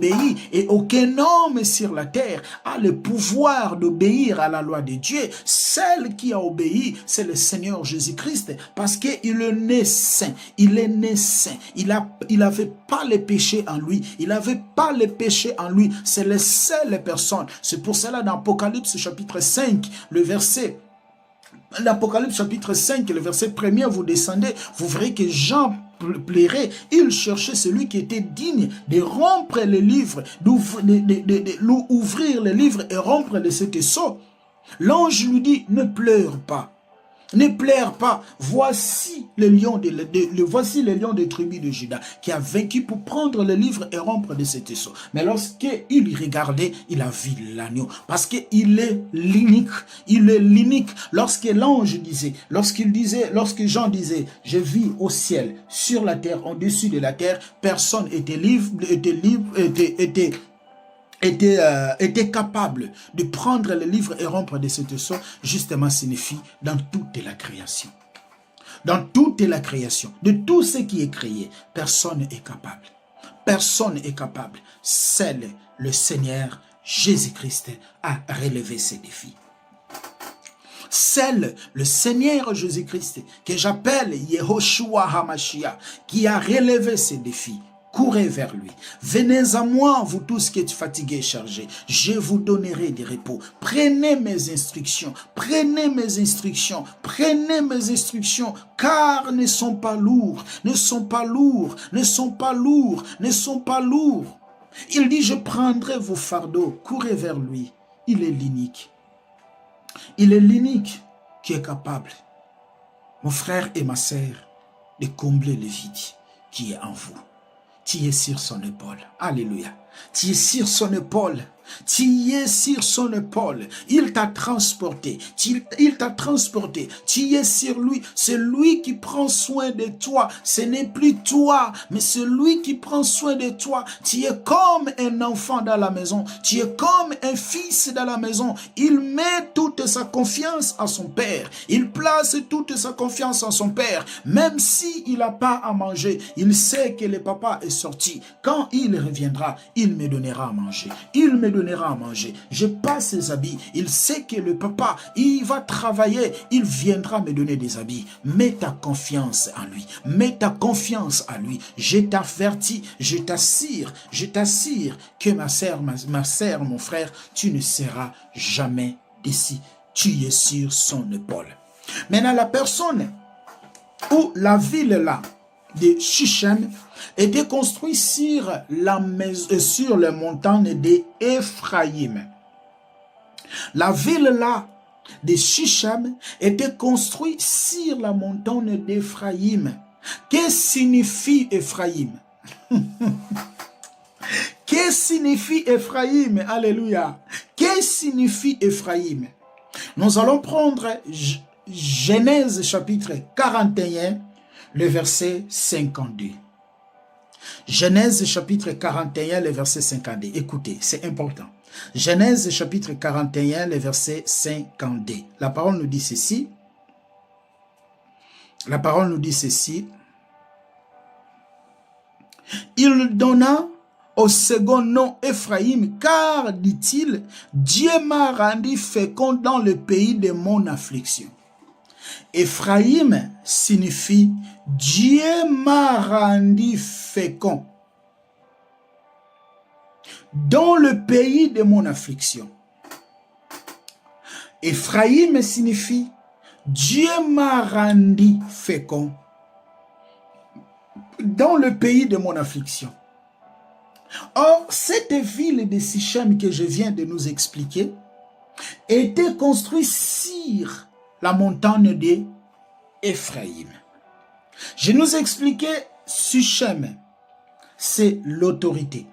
Et aucun homme sur la terre a le pouvoir d'obéir à la loi de Dieu. Celle qui a obéi, c'est le Seigneur Jésus-Christ, parce qu'il est né saint. Il est né saint. Il n'avait pas les péchés en lui. Il n'avait pas les péchés en lui. C'est la seule personne. C'est pour cela dans Apocalypse chapitre 5, le verset l'Apocalypse chapitre 5, le verset 1er, vous descendez, vous verrez que Jean plairait, il cherchait celui qui était digne de rompre les livres, d'ouvrir les livres et rompre les sept sceaux. L'ange lui dit, ne pleure pas. Ne pleure pas, voici le lion des tribus de Juda qui a vaincu pour prendre le livre et rompre de ses sceaux. Mais lorsqu'il regardait, il a vu l'agneau. Parce qu'il est l'unique. Il est l'unique. Lorsque l'ange disait, lorsque Jean disait, je vis au ciel, sur la terre, en dessus de la terre, personne était capable de prendre le livre et rompre de cette sceaux, justement signifie dans toute la création. Dans toute la création, de tout ce qui est créé, personne n'est capable. Personne n'est capable. Seul le Seigneur Jésus-Christ a relevé ces défis. Seul le Seigneur Jésus-Christ, que j'appelle Yehoshua HaMashiach, qui a relevé ces défis. Courez vers lui. Venez à moi, vous tous qui êtes fatigués et chargés. Je vous donnerai des repos. Prenez mes instructions. Prenez mes instructions. Prenez mes instructions. Car ne sont pas lourds. Ne sont pas lourds. Ne sont pas lourds. Ne sont pas lourds. Il dit, je prendrai vos fardeaux. Courez vers lui. Il est l'unique. Il est l'unique qui est capable, mon frère et ma sœur, de combler le vide qui est en vous. Tu es sur son épaule. Alléluia. Tu es sur son épaule. Tu es sur son épaule. Il t'a transporté. Il t'a transporté. Tu es sur lui. C'est lui qui prend soin de toi. Ce n'est plus toi, mais c'est lui qui prend soin de toi. Tu es comme un enfant dans la maison. Tu es comme un fils dans la maison. Il met toute sa confiance à son père. Il place toute sa confiance en son père. Même s'il n'a pas à manger, il sait que le papa est sorti. Quand il reviendra, il me donnera à manger. Il me donnera à manger. Je passe ses habits. Il sait que le papa, il va travailler. Il viendra me donner des habits. Mets ta confiance en lui. Mets ta confiance en lui. Je t'avertis, je t'assure que ma sœur, mon frère, tu ne seras jamais déçu. Tu es sur son épaule. Maintenant, la personne ou la ville là de Shichem était construite sur les montagnes d'Éphraïm. La ville là de Shichem était construite sur la montagne d'Éphraïm. Que signifie Éphraïm? Que signifie Éphraïm? Alléluia. Que signifie Éphraïm? Nous allons prendre Genèse chapitre 41, le verset 52. Genèse chapitre 41, le verset 52. Écoutez, c'est important. Genèse chapitre 41, le verset 52. La parole nous dit ceci. La parole nous dit ceci. Il donna au second nom Éphraïm, car, dit-il, Dieu m'a rendu fécond dans le pays de mon affliction. Éphraïm signifie Dieu m'a rendu fécond dans le pays de mon affliction. Éphraïm signifie Dieu m'a rendu fécond dans le pays de mon affliction. Or, cette ville de Sichem que je viens de nous expliquer était construite sur la montagne d'Éphraïm. Je nous ai expliqué, Suchem, c'est l'autorité.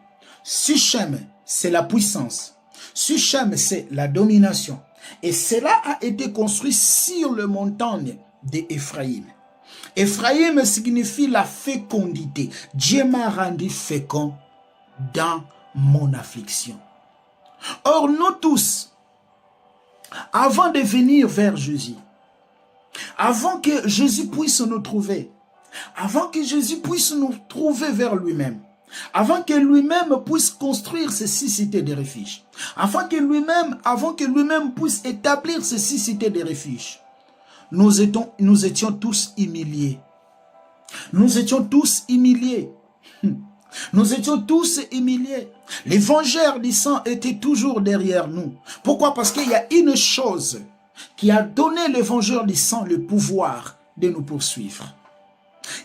Suchem, c'est la puissance. Suchem, c'est la domination. Et cela a été construit sur le montagne d'Éphraïm. Éphraïm signifie la fécondité. Dieu m'a rendu fécond dans mon affliction. Or, nous tous, avant de venir vers Jésus, avant que Jésus puisse nous trouver, avant que Jésus puisse nous trouver vers lui-même, avant que lui-même puisse construire ces 6 cités de refuge, avant que lui-même puisse établir ces 6 cités de refuge, nous étions tous humiliés. Nous étions tous humiliés. Nous étions tous humiliés. Les vengeurs du sang étaient toujours derrière nous. Pourquoi? Parce qu'il y a une chose qui a donné les vengeurs du sang le pouvoir de nous poursuivre.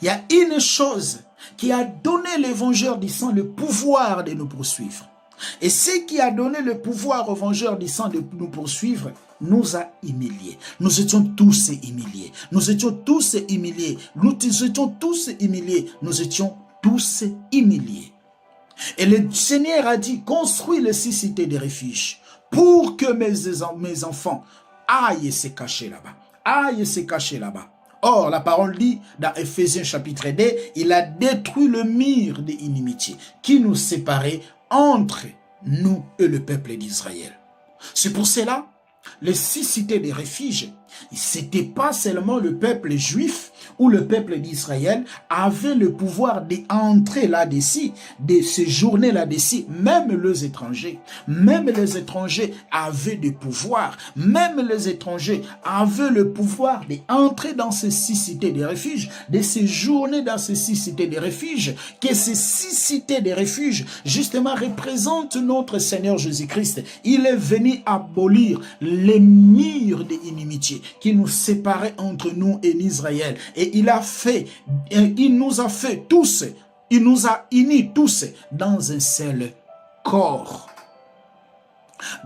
Il y a une chose qui a donné les vengeurs du sang le pouvoir de nous poursuivre. Et ce qui a donné le pouvoir aux vengeurs du sang de nous poursuivre nous a humiliés. Nous étions tous humiliés. Nous étions tous humiliés. Nous étions tous humiliés. Nous étions tous humiliés. Et le Seigneur a dit, construis les 6 cités de refuge pour que mes enfants aillent se cacher là-bas. Aillent se cacher là-bas. Or, la parole dit, dans Ephésiens chapitre 2, il a détruit le mur de inimitié qui nous séparait entre nous et le peuple d'Israël. C'est pour cela, les 6 cités de refuge, ce n'était pas seulement le peuple juif ou le peuple d'Israël avait le pouvoir d'entrer là-dessus, de séjourner là-dessus, même les étrangers. Même les étrangers avaient du pouvoir. Même les étrangers avaient le pouvoir d'entrer dans ces 6 cités de refuge, de séjourner dans ces 6 cités de refuge, que ces 6 cités de refuge, justement, représentent notre Seigneur Jésus-Christ. Il est venu abolir les murs d'inimitié qui nous séparaient entre nous et Israël. Et il nous a fait tous, il nous a unis tous dans un seul corps.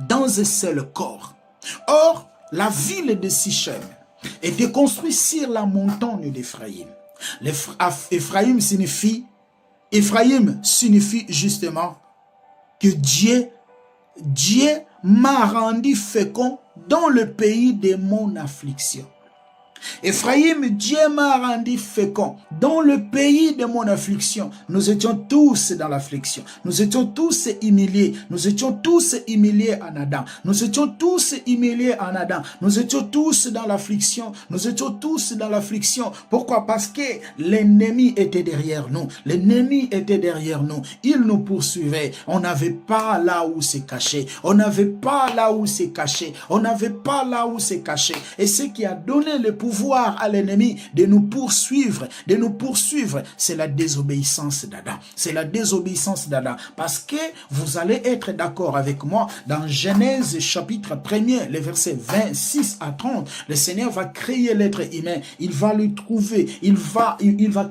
Dans un seul corps. Or, la ville de Sichem était construite sur la montagne d'Éphraïm. Éphraïm signifie justement que Dieu m'a rendu fécond dans le pays de mon affliction. Éphraïm, Dieu m'a rendu fécond dans le pays de mon affliction. Nous étions tous dans l'affliction. Nous étions tous humiliés. Nous étions tous humiliés en Adam. Nous étions tous humiliés en Adam. Nous étions tous dans l'affliction. Nous étions tous dans l'affliction. Pourquoi? Parce que l'ennemi était derrière nous. L'ennemi était derrière nous. Il nous poursuivait. On n'avait pas là où se cacher. On n'avait pas là où se cacher. On n'avait pas là où se cacher. Et ce qui a donné le pouvoir à l'ennemi de nous poursuivre, c'est la désobéissance d'Adam. C'est la désobéissance d'Adam. Parce que vous allez être d'accord avec moi, dans Genèse chapitre 1er, les versets 26 à 30, le Seigneur va créer l'être humain. Il va le trouver. Il va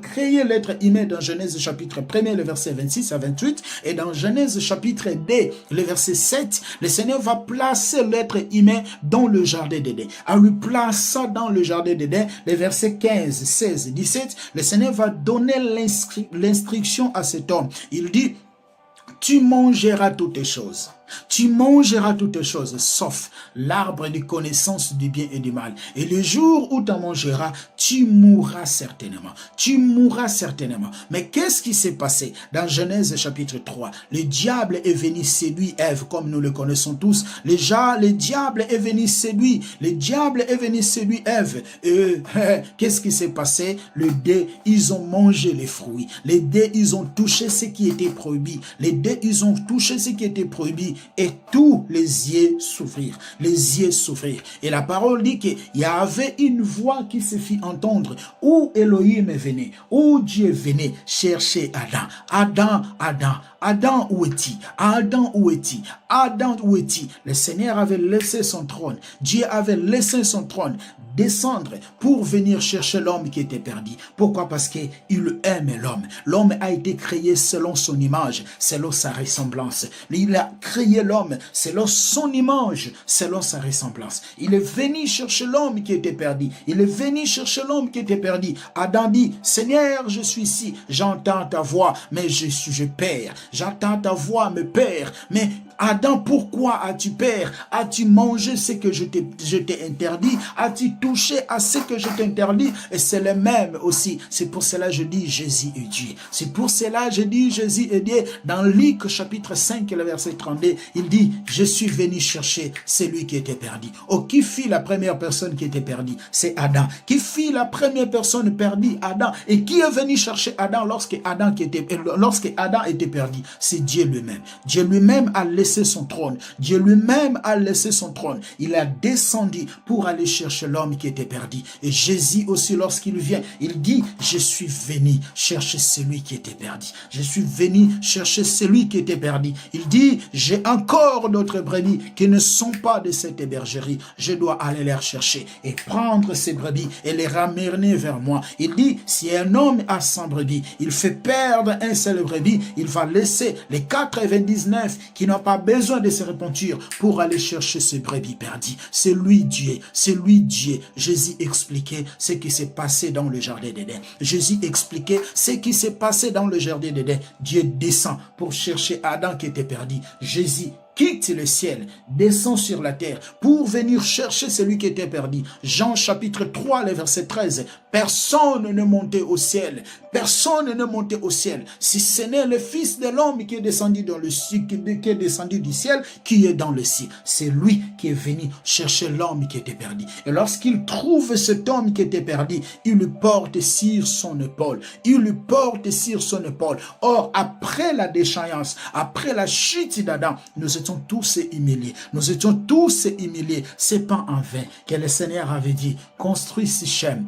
créer l'être humain dans Genèse chapitre 1er, les versets 26 à 28. Et dans Genèse chapitre 2, le verset 7, le Seigneur va placer l'être humain dans le jardin d'Éden. En lui plaçant dans le jardin d'Éden, les versets 15, 16, 17, le Seigneur va donner l'instruction à cet homme. Il dit, tu mangeras toutes les choses. Tu mangeras toutes choses, sauf l'arbre de connaissance du bien et du mal. Et le jour où tu en mangeras, tu mourras certainement. Tu mourras certainement. Mais qu'est-ce qui s'est passé? Dans Genèse chapitre 3, le diable est venu séduire Ève, comme nous le connaissons tous. Le diable est venu séduire. Le diable est venu séduire Ève. Qu'est-ce qui s'est passé? Les deux, ils ont mangé les fruits. Les deux, ils ont touché ce qui était prohibé. Les deux, ils ont touché ce qui était prohibé. Et tous les yeux s'ouvrirent. Les yeux s'ouvrirent. Et la parole dit qu'il y avait une voix qui se fit entendre où Elohim venait, où Dieu venait chercher Adam. Adam, Adam, Adam où es-tu? Adam où es-tu? Adam où es-tu? Le Seigneur avait laissé son trône. Dieu avait laissé son trône descendre pour venir chercher l'homme qui était perdu. Pourquoi? Parce qu'il aime l'homme. L'homme a été créé selon son image, selon sa ressemblance. Il a créé créé l'homme selon son image, selon sa ressemblance. Il est venu chercher l'homme qui était perdu. Il est venu chercher l'homme qui était perdu. Adam dit, Seigneur, je suis ici, j'entends ta voix, mais je perds. J'entends ta voix, me perds. Mais Adam, pourquoi as-tu peur? As-tu mangé ce que je t'ai interdit? As-tu touché à ce que je t'interdis? Et c'est le même aussi. C'est pour cela que je dis Jésus est Dieu. C'est pour cela que je dis Jésus est Dieu. Dans Luc chapitre 5, le verset 32, il dit, je suis venu chercher celui qui était perdu. Oh, qui fit la première personne qui était perdue? C'est Adam. Qui fit la première personne perdue? Adam. Et qui est venu chercher Adam lorsque Adam était perdu? C'est Dieu lui-même. Dieu lui-même a laissé son trône. Dieu lui-même a laissé son trône. Il a descendu pour aller chercher l'homme qui était perdu. Et Jésus aussi, lorsqu'il vient, il dit, je suis venu chercher celui qui était perdu. Je suis venu chercher celui qui était perdu. Il dit, j'ai encore d'autres brebis qui ne sont pas de cette bergerie. Je dois aller les chercher et prendre ces brebis et les ramener vers moi. Il dit, si un homme a 100 brebis, il fait perdre un seul brebis, il va laisser les 99 qui n'ont pas besoin de se repentir pour aller chercher ce brebis perdu. C'est lui Dieu, c'est lui Dieu. Jésus expliquait ce qui s'est passé dans le jardin d'Éden. Jésus expliquait ce qui s'est passé dans le jardin d'Éden. Dieu descend pour chercher Adam qui était perdu. Jésus quitte le ciel, descend sur la terre pour venir chercher celui qui était perdu. Jean chapitre 3, le verset 13. Personne ne montait au ciel. Personne ne montait au ciel. Si ce n'est le Fils de l'homme qui est descendu dans le ciel, qui est descendu du ciel, qui est dans le ciel. C'est lui qui est venu chercher l'homme qui était perdu. Et lorsqu'il trouve cet homme qui était perdu, il le porte sur son épaule. Il le porte sur son épaule. Or, après la déchéance, après la chute d'Adam, nous étions tous humiliés. Nous étions tous humiliés. C'est pas en vain que le Seigneur avait dit, construis Sichem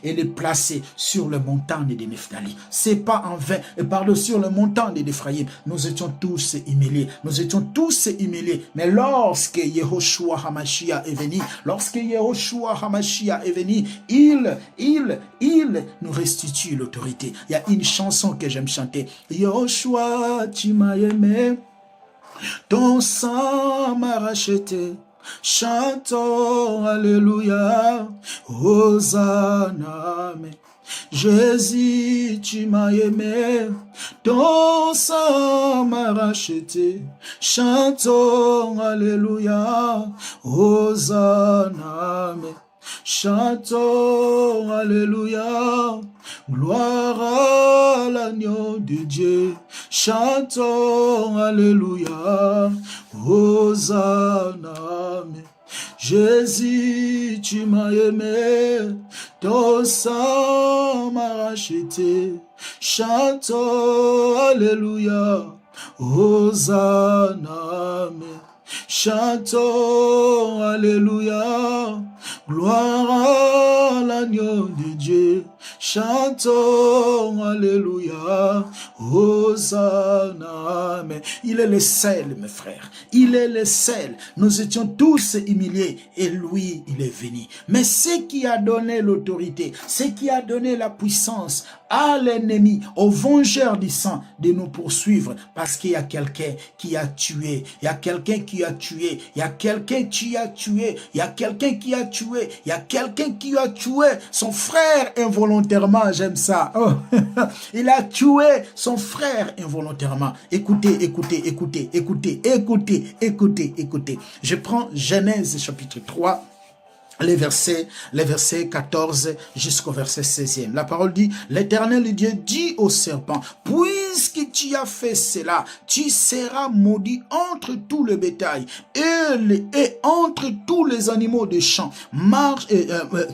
et le placer sur le montagne de Nephtali. C'est pas en vain. Et par sur le montagne d'Ephraïm, nous étions tous humiliés. Nous étions tous humiliés. Mais lorsque Yehoshua Hamashiach est venu, il nous restitue l'autorité. Il y a une chanson que j'aime chanter. Yehoshua, tu m'as aimé. Ton sang m'a racheté. Chantons Alléluia, Hosanna. Jésus, tu m'as aimé, ton sang m'a racheté. Chantons Alléluia, Hosanna. Chantons Alléluia, gloire à l'agneau de Dieu. Chantons Alléluia, Hosanna. Jésus, tu m'as aimé, ton sang m'a racheté. Chantons Alléluia, Hosanna. Chantons Alléluia, gloire à l'agneau de Dieu. Chantons Alléluia, Hosanna. Mais il est le seul, mes frères. Il est le seul. Nous étions tous humiliés et lui, il est venu. Mais ce qui a donné l'autorité, ce qui a donné la puissance à l'ennemi, au vengeur du sang, de nous poursuivre, parce qu'il y a quelqu'un qui a tué, il y a quelqu'un qui a tué, il y a quelqu'un qui a tué, il y a quelqu'un qui a tué, il y a quelqu'un qui a tué son frère involontairement. J'aime ça. Oh. Il a tué son frère involontairement. Écoutez, écoutez, écoutez, écoutez, écoutez, écoutez, écoutez. Je prends Genèse chapitre 3. Les versets 14 jusqu'au verset 16e. La parole dit, l'Éternel Dieu dit au serpent, puisque tu as fait cela, tu seras maudit entre tout le bétail et entre tous les animaux des champs.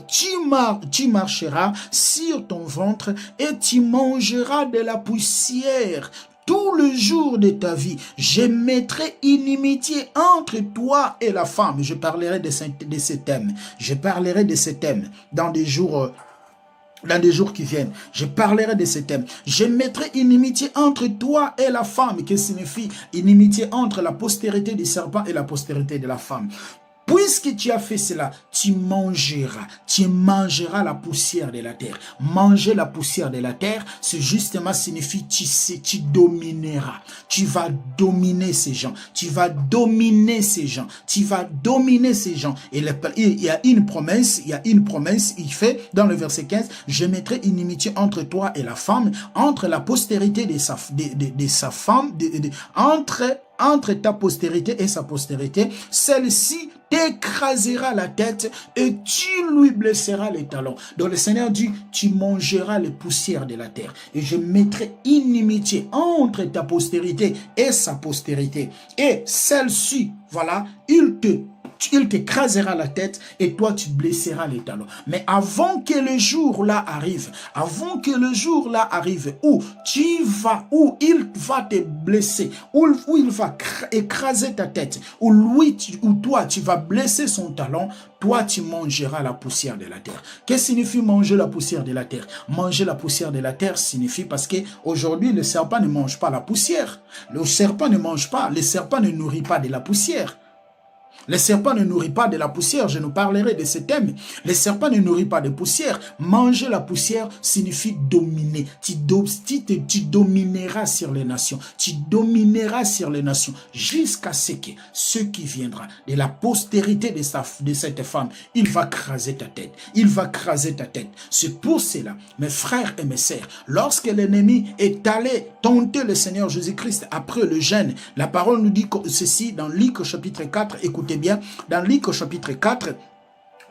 Tu marcheras sur ton ventre et tu mangeras de la poussière. Tout le jour de ta vie, je mettrai inimitié entre toi et la femme. Je parlerai de ce thème. Je parlerai de ce thème dans des jours qui viennent. Je parlerai de ce thème. Je mettrai inimitié entre toi et la femme. Qu'est-ce que signifie inimitié entre la postérité du serpent et la postérité de la femme? Puisque tu as fait cela, tu mangeras la poussière de la terre. Manger la poussière de la terre, c'est justement signifie tu domineras. Tu vas dominer ces gens. Tu vas dominer ces gens. Tu vas dominer ces gens. Et il y a une promesse, il fait dans le verset 15, je mettrai une inimitié entre toi et la femme, entre la postérité de sa femme, entre ta postérité et sa postérité, celle-ci t'écrasera la tête et tu lui blesseras les talons. Donc le Seigneur dit, tu mangeras les poussières de la terre et je mettrai inimitié entre ta postérité et sa postérité. Et celle-ci, voilà, il t'écrasera la tête et toi tu blesseras les talons. Mais avant que le jour là arrive, où il va te blesser, où il va écraser ta tête, où toi tu vas blesser son talon, toi tu mangeras la poussière de la terre. Qu'est-ce que signifie manger la poussière de la terre? Manger la poussière de la terre signifie parce que aujourd'hui le serpent ne mange pas la poussière. Le serpent ne nourrit pas de la poussière. Les serpents ne nourrissent pas de la poussière. Je nous parlerai de ce thème. Les serpents ne nourrissent pas de poussière. Manger la poussière signifie dominer. Tu domineras sur les nations. Tu domineras sur les nations jusqu'à ce que ce qui viendra de la postérité de cette femme, il va craser ta tête. Il va craser ta tête. C'est pour cela, mes frères et mes sœurs, lorsque l'ennemi est allé tenter le Seigneur Jésus-Christ après le jeûne, la parole nous dit ceci dans Luc au chapitre 4. Écoutez bien, dans Luc au chapitre 4,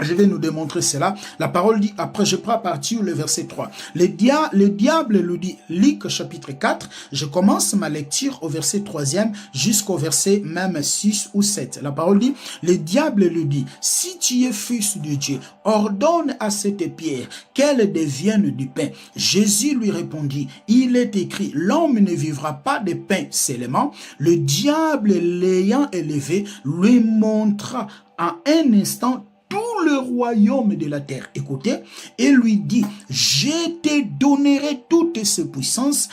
je vais nous démontrer cela. La parole dit, après je prends à partir le verset 3. Le diable lui dit, Luc chapitre 4, je commence ma lecture au verset 3e jusqu'au verset même 6 ou 7. La parole dit, le diable lui dit, si tu es fils de Dieu, ordonne à cette pierre qu'elle devienne du pain. Jésus lui répondit, il est écrit, l'homme ne vivra pas de pain seulement. Le diable l'ayant élevé, lui montra en un instant tout le royaume de la terre. Écoutez, et lui dit, je te donnerai toutes ces puissances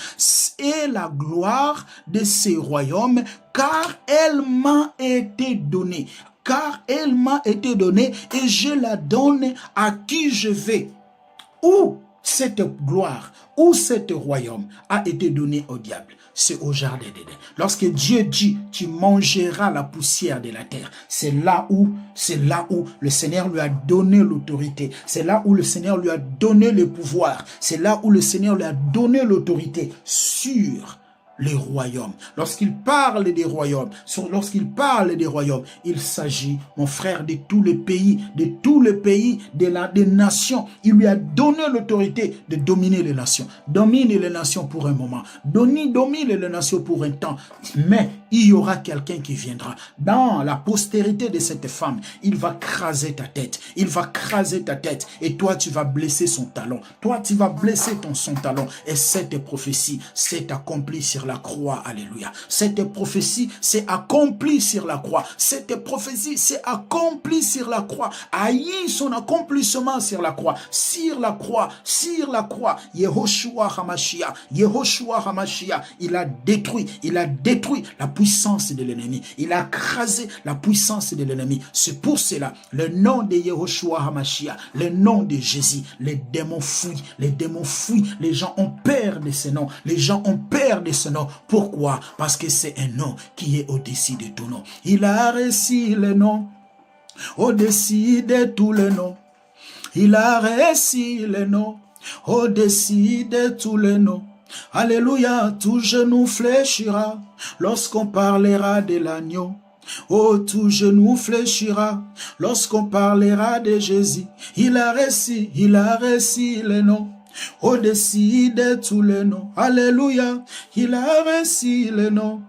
et la gloire de ces royaumes, car elle m'a été donnée. Car elle m'a été donnée et je la donne à qui je vais. Où cette gloire, où cet royaume a été donné au diable? C'est au jardin d'Éden. Lorsque Dieu dit, tu mangeras la poussière de la terre, c'est là où le Seigneur lui a donné l'autorité. C'est là où le Seigneur lui a donné le pouvoir. C'est là où le Seigneur lui a donné l'autorité sur les royaumes. Lorsqu'il parle des royaumes, il s'agit, mon frère, de tous les pays, des nations. Il lui a donné l'autorité de dominer les nations. Domine les nations pour un moment. Domine les nations pour un temps. Mais il y aura quelqu'un qui viendra. Dans la postérité de cette femme, il va craser ta tête. Il va craser ta tête. Et toi, tu vas blesser son talon. Toi, tu vas blesser son talon. Et cette prophétie s'est accomplie sur la croix. Alléluia. Cette prophétie s'est accomplie sur la croix. Cette prophétie s'est accomplie sur la croix. A eu son accomplissement sur la croix. Sur la croix. Yehoshua HaMashiach. Il a détruit la puissance de l'ennemi. Il a crasé la puissance de l'ennemi. C'est pour cela, le nom de Yehoshua HaMashiach, le nom de Jésus, les démons fuient. Les gens ont peur de ce nom. Pourquoi? Parce que c'est un nom qui est au-dessus de tout nom. Il a reçu le nom au-dessus de tous les noms. Il a reçu le nom au-dessus de tous les noms. Alléluia, tout genou fléchira lorsqu'on parlera de l'agneau. Oh, tout genou fléchira lorsqu'on parlera de Jésus. Il a reçu le nom au-dessus de tous les noms. Alléluia, il a reçu le nom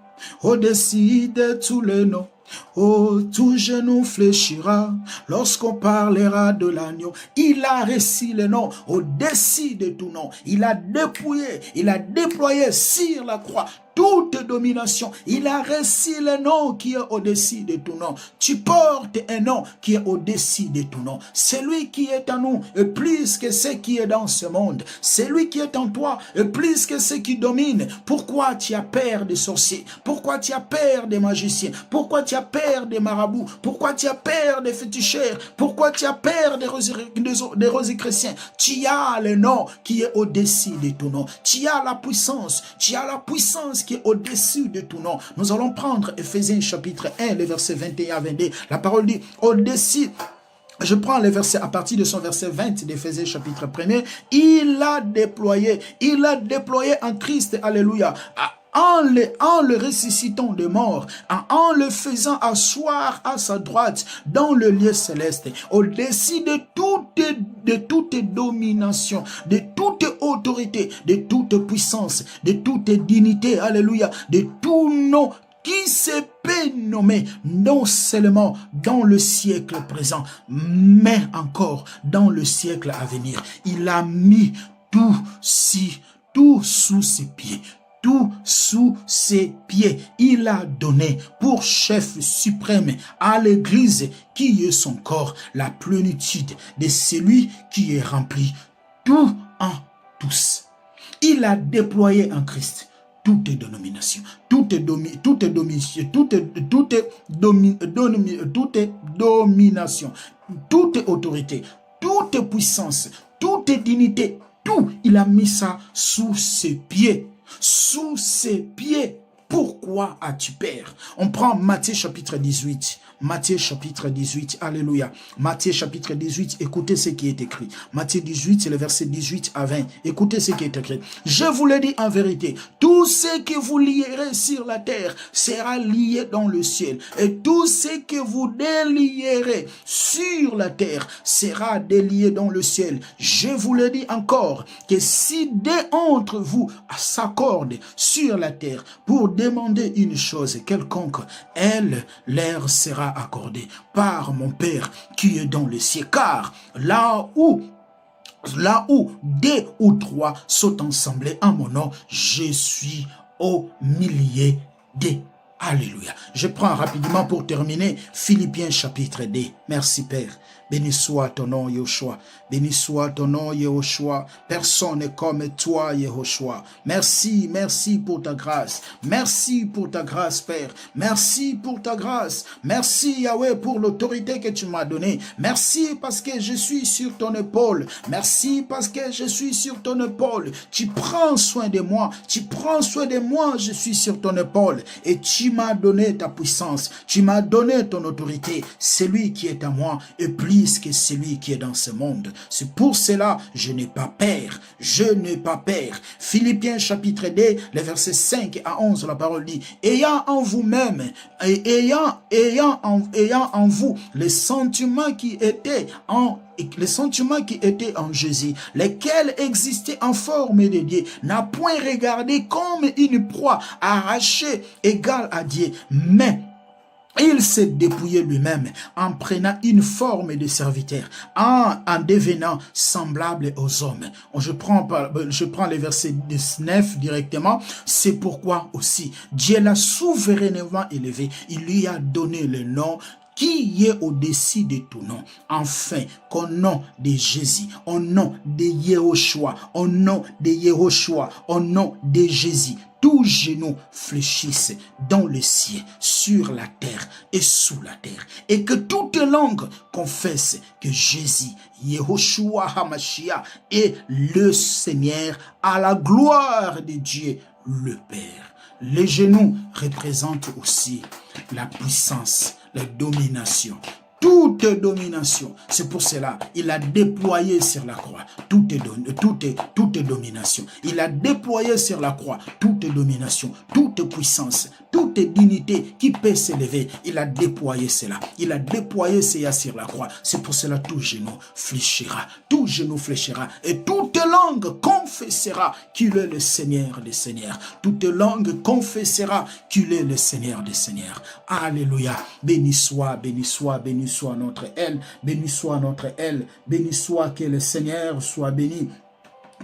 au-dessus de tous les noms. Oh, tout genou fléchira lorsqu'on parlera de l'agneau. Il a reçu le nom au-dessus de tout nom. Il a déployé sur la croix toute domination. Il a reçu le nom qui est au-dessus de tout nom. Tu portes un nom qui est au-dessus de tout nom. Celui qui est en nous est plus que ce qui est dans ce monde. Celui qui est en toi est plus que ce qui domine. Pourquoi tu as peur des sorciers? Pourquoi tu as peur des magiciens? Pourquoi tu as peur des marabouts? Pourquoi tu as peur des féticheurs? Pourquoi tu as peur des rosicruciens? Tu as le nom qui est au-dessus de tout nom. Tu as la puissance. Tu as la puissance qui est au-dessus de tout nom. Nous allons prendre Éphésiens chapitre 1, le verset 21 à 22. La parole dit au-dessus. Je prends le verset à partir de son verset 20 d'Éphésiens chapitre 1. Il a déployé en Christ, alléluia, en le ressuscitant de mort, en le faisant asseoir à sa droite dans le lieu céleste, au-dessus de toute domination, de toute autorité, de toute puissance, de toute dignité, alléluia, de tout nom qui se peut nommer non seulement dans le siècle présent, mais encore dans le siècle à venir. Il a mis tout sous ses pieds. Tout sous ses pieds. Il a donné pour chef suprême à l'Église qui est son corps, la plénitude de celui qui est rempli tout en tous. Il a déployé en Christ toute domination, toute domination, toute autorité, toute puissance, toute dignité, tout, il a mis ça sous ses pieds. Sous ses pieds. Pourquoi as-tu peur? On prend Matthieu chapitre 18. Matthieu chapitre 18, alléluia. Matthieu chapitre 18, écoutez ce qui est écrit. Matthieu 18, c'est le verset 18 à 20. Écoutez ce qui est écrit. Je vous le dis en vérité, tout ce que vous lierez sur la terre sera lié dans le ciel. Et tout ce que vous délierez sur la terre sera délié dans le ciel. Je vous le dis encore, que si deux d'entre vous s'accordent sur la terre pour demander une chose quelconque, elle leur sera accordée par mon Père qui est dans le ciel. Car là où deux ou trois sont ensemblés en mon nom, je suis au milieu d'eux. Alléluia. Je prends rapidement pour terminer Philippiens chapitre 2. Merci Père. Béni soit ton nom, Yehoshua. Béni soit ton nom, Yehoshua. Personne n'est comme toi, Yehoshua. Merci, merci pour ta grâce. Merci pour ta grâce, Père. Merci pour ta grâce. Merci, Yahweh, pour l'autorité que tu m'as donnée. Merci parce que je suis sur ton épaule. Merci parce que je suis sur ton épaule. Tu prends soin de moi. Tu prends soin de moi. Je suis sur ton épaule. Et tu m'as donné ta puissance. Tu m'as donné ton autorité. Celui qui est à moi est plus que celui qui est dans ce monde. C'est pour cela je n'ai pas peur. Je n'ai pas peur. Philippiens chapitre 2, les versets 5 à 11, la parole dit, ayant en vous-même, ayant en vous les sentiments qui étaient en Jésus, lesquels existaient en forme de Dieu, n'a point regardé comme une proie arrachée égale à Dieu, mais il s'est dépouillé lui-même en prenant une forme de serviteur, en devenant semblable aux hommes. Je prends les versets 19 directement. C'est pourquoi aussi Dieu l'a souverainement élevé. Il lui a donné le nom qui est au-dessus de tout nom, afin qu'au nom de Jésus, au nom de Yehoshua, au nom de Yehoshua, au nom de Jésus, tout genou fléchisse dans le ciel, sur la terre et sous la terre. Et que toute langue confesse que Jésus, Yehoshua HaMashiach, est le Seigneur à la gloire de Dieu le Père. Les genoux représentent aussi la puissance, la domination. Toute domination. C'est pour cela il a déployé sur la croix toute domination. Il a déployé sur la croix toute domination, toute puissance, toute dignité qui peut s'élever. Il a déployé cela. Il a déployé cela sur la croix. C'est pour cela tout genou fléchira. Tout genou fléchira. Et toute langue confessera qu'il est le Seigneur des Seigneurs. Toute langue confessera qu'il est le Seigneur des Seigneurs. Alléluia. Béni soit, béni soit, béni soit notre aile, béni soit notre aile, béni soit que le Seigneur soit béni.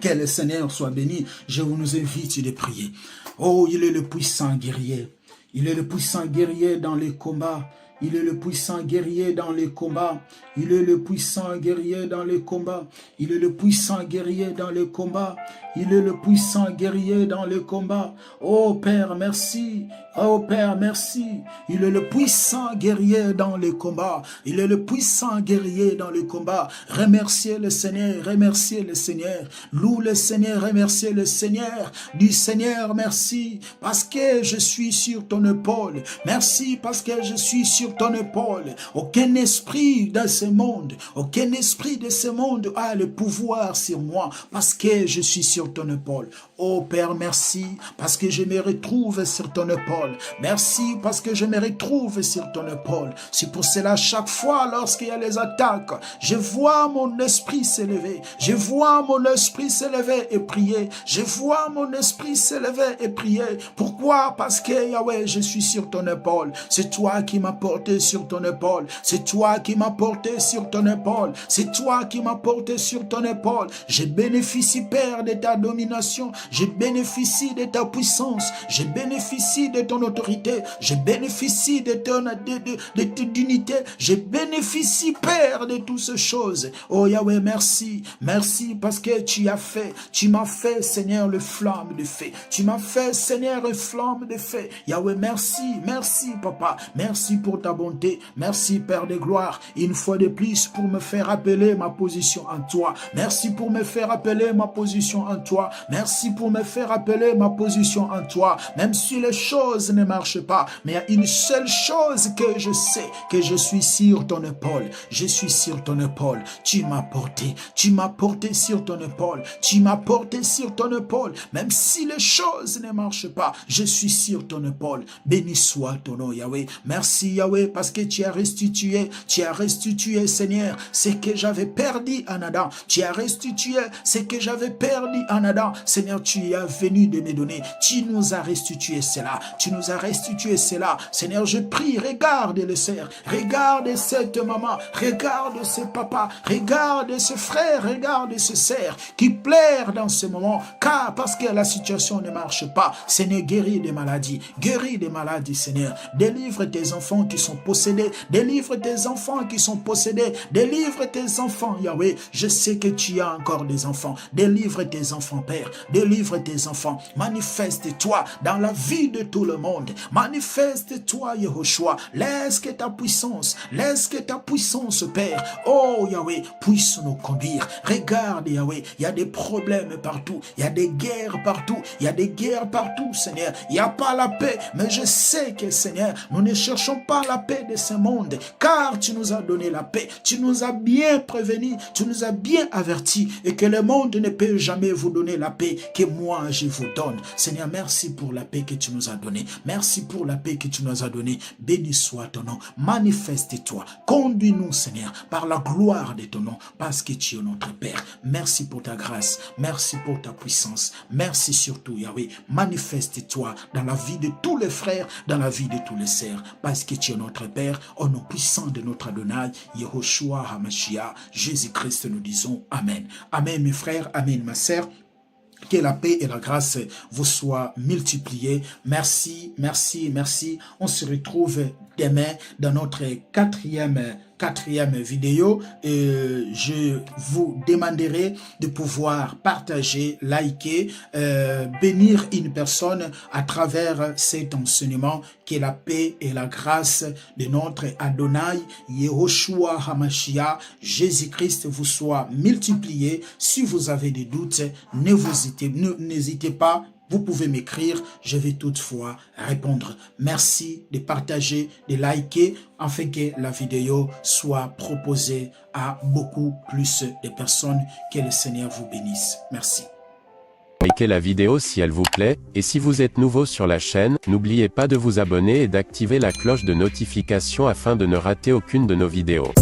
Que le Seigneur soit béni. Je vous nous invite de prier. Oh, il est le puissant guerrier. Il est le puissant guerrier dans les combats. Il est le puissant guerrier dans les combats. Il est le puissant guerrier dans les combats. Il est le puissant guerrier dans les combats. Il est le puissant guerrier dans les combats. Oh Père, merci. Oh Père, merci. Il est le puissant guerrier dans les combats. Il est le puissant guerrier dans les combats. Remerciez le Seigneur, remerciez le Seigneur. Loue le Seigneur, remerciez le Seigneur. Du Seigneur, merci parce que je suis sur ton épaule. Merci parce que je suis sur ton épaule. Aucun esprit de ce monde, aucun esprit de ce monde a le pouvoir sur moi parce que je suis sur ton épaule. Oh Père, merci parce que je me retrouve sur ton épaule. Merci parce que je me retrouve sur ton épaule. C'est pour cela chaque fois lorsqu'il y a les attaques, je vois mon esprit s'élever. Je vois mon esprit s'élever et prier. Je vois mon esprit s'élever et prier. Pourquoi? Parce que Yahweh, je suis sur ton épaule. C'est toi qui m'as porté sur ton épaule. C'est toi qui m'as porté sur ton épaule. C'est toi qui m'as porté sur ton épaule. Je bénéficie, Père, de ta domination. Je bénéficie de ta puissance. Je bénéficie de ton autorité. Je bénéficie de ton unité. Je bénéficie, Père, de toutes ces choses. Oh Yahweh, merci. Merci parce que tu as fait. Tu m'as fait, Seigneur, le flamme de feu. Tu m'as fait, Seigneur, une flamme de feu. Yahweh, merci. Merci, Papa. Merci pour ta bonté. Merci, Père de gloire. Une fois de plus pour me faire rappeler ma position en toi. Merci pour me faire rappeler ma position en toi. Merci pour me faire rappeler ma position en toi. Même si les choses ne marchent pas, mais il y a une seule chose que je sais, que je suis sur ton épaule. Je suis sur ton épaule. Tu m'as porté. Tu m'as porté sur ton épaule. Tu m'as porté sur ton épaule. Même si les choses ne marchent pas, je suis sur ton épaule. Béni soit ton nom, Yahweh. Merci, Yahweh, parce que tu as restitué, Seigneur, ce que j'avais perdu en Adam. Tu as restitué ce que j'avais perdu en Adam. Seigneur, tu es venu de me donner. Tu nous as restitué cela. Tu nous as restitué cela. Seigneur, je prie, regarde le Seigneur. Regarde cette maman. Regarde ce papa. Regarde ce frère. Regarde ce sœur qui pleure dans ce moment. Car parce que la situation ne marche pas. Seigneur, guéris des maladies. Guéris des maladies, Seigneur. Délivre tes enfants qui sont possédés. Délivre tes enfants qui sont possédés. Délivre tes enfants, Yahweh. Je sais que tu as encore des enfants. Délivre tes enfants, Père. Délivre tes enfants. Manifeste-toi dans la vie de tout le monde. Manifeste-toi, Yehoshua. Laisse que ta puissance, Père, oh Yahweh, puisse nous conduire. Regarde, Yahweh, il y a des problèmes partout. Il y a des guerres partout. Il y a des guerres partout, Seigneur. Il n'y a pas la paix. Mais je sais que, Seigneur, nous ne cherchons pas la paix de ce monde. Car tu nous as donné la paix. Tu nous as bien prévenus. Tu nous as bien avertis. Et que le monde ne peut jamais vous donner la paix que moi je vous donne. Seigneur, merci pour la paix que tu nous as donnée. Merci pour la paix que tu nous as donnée. Béni soit ton nom. Manifeste-toi. Conduis-nous, Seigneur, par la gloire de ton nom. Parce que tu es notre Père. Merci pour ta grâce. Merci pour ta puissance. Merci surtout, Yahweh. Manifeste-toi dans la vie de tous les frères, dans la vie de tous les sœurs. Parce que tu es notre Père. Au nom puissant de notre Adonai, Yehoshua HaMashiach, Jésus-Christ, nous disons Amen. Amen, mes frères. Amen, ma sœur. Que la paix et la grâce vous soient multipliées. Merci, merci, merci. On se retrouve demain dans notre quatrième vidéo. Je vous demanderai de pouvoir partager, liker, bénir une personne à travers cet enseignement. Que la paix et la grâce de notre Adonai, Yehoshua HaMashiach, Jésus-Christ vous soient multipliées. Si vous avez des doutes, n'hésitez pas. Vous pouvez m'écrire, je vais toutefois répondre. Merci de partager, de liker, afin que la vidéo soit proposée à beaucoup plus de personnes. Que le Seigneur vous bénisse. Merci. Likez la vidéo si elle vous plaît, et si vous êtes nouveau sur la chaîne, n'oubliez pas de vous abonner et d'activer la cloche de notification afin de ne rater aucune de nos vidéos.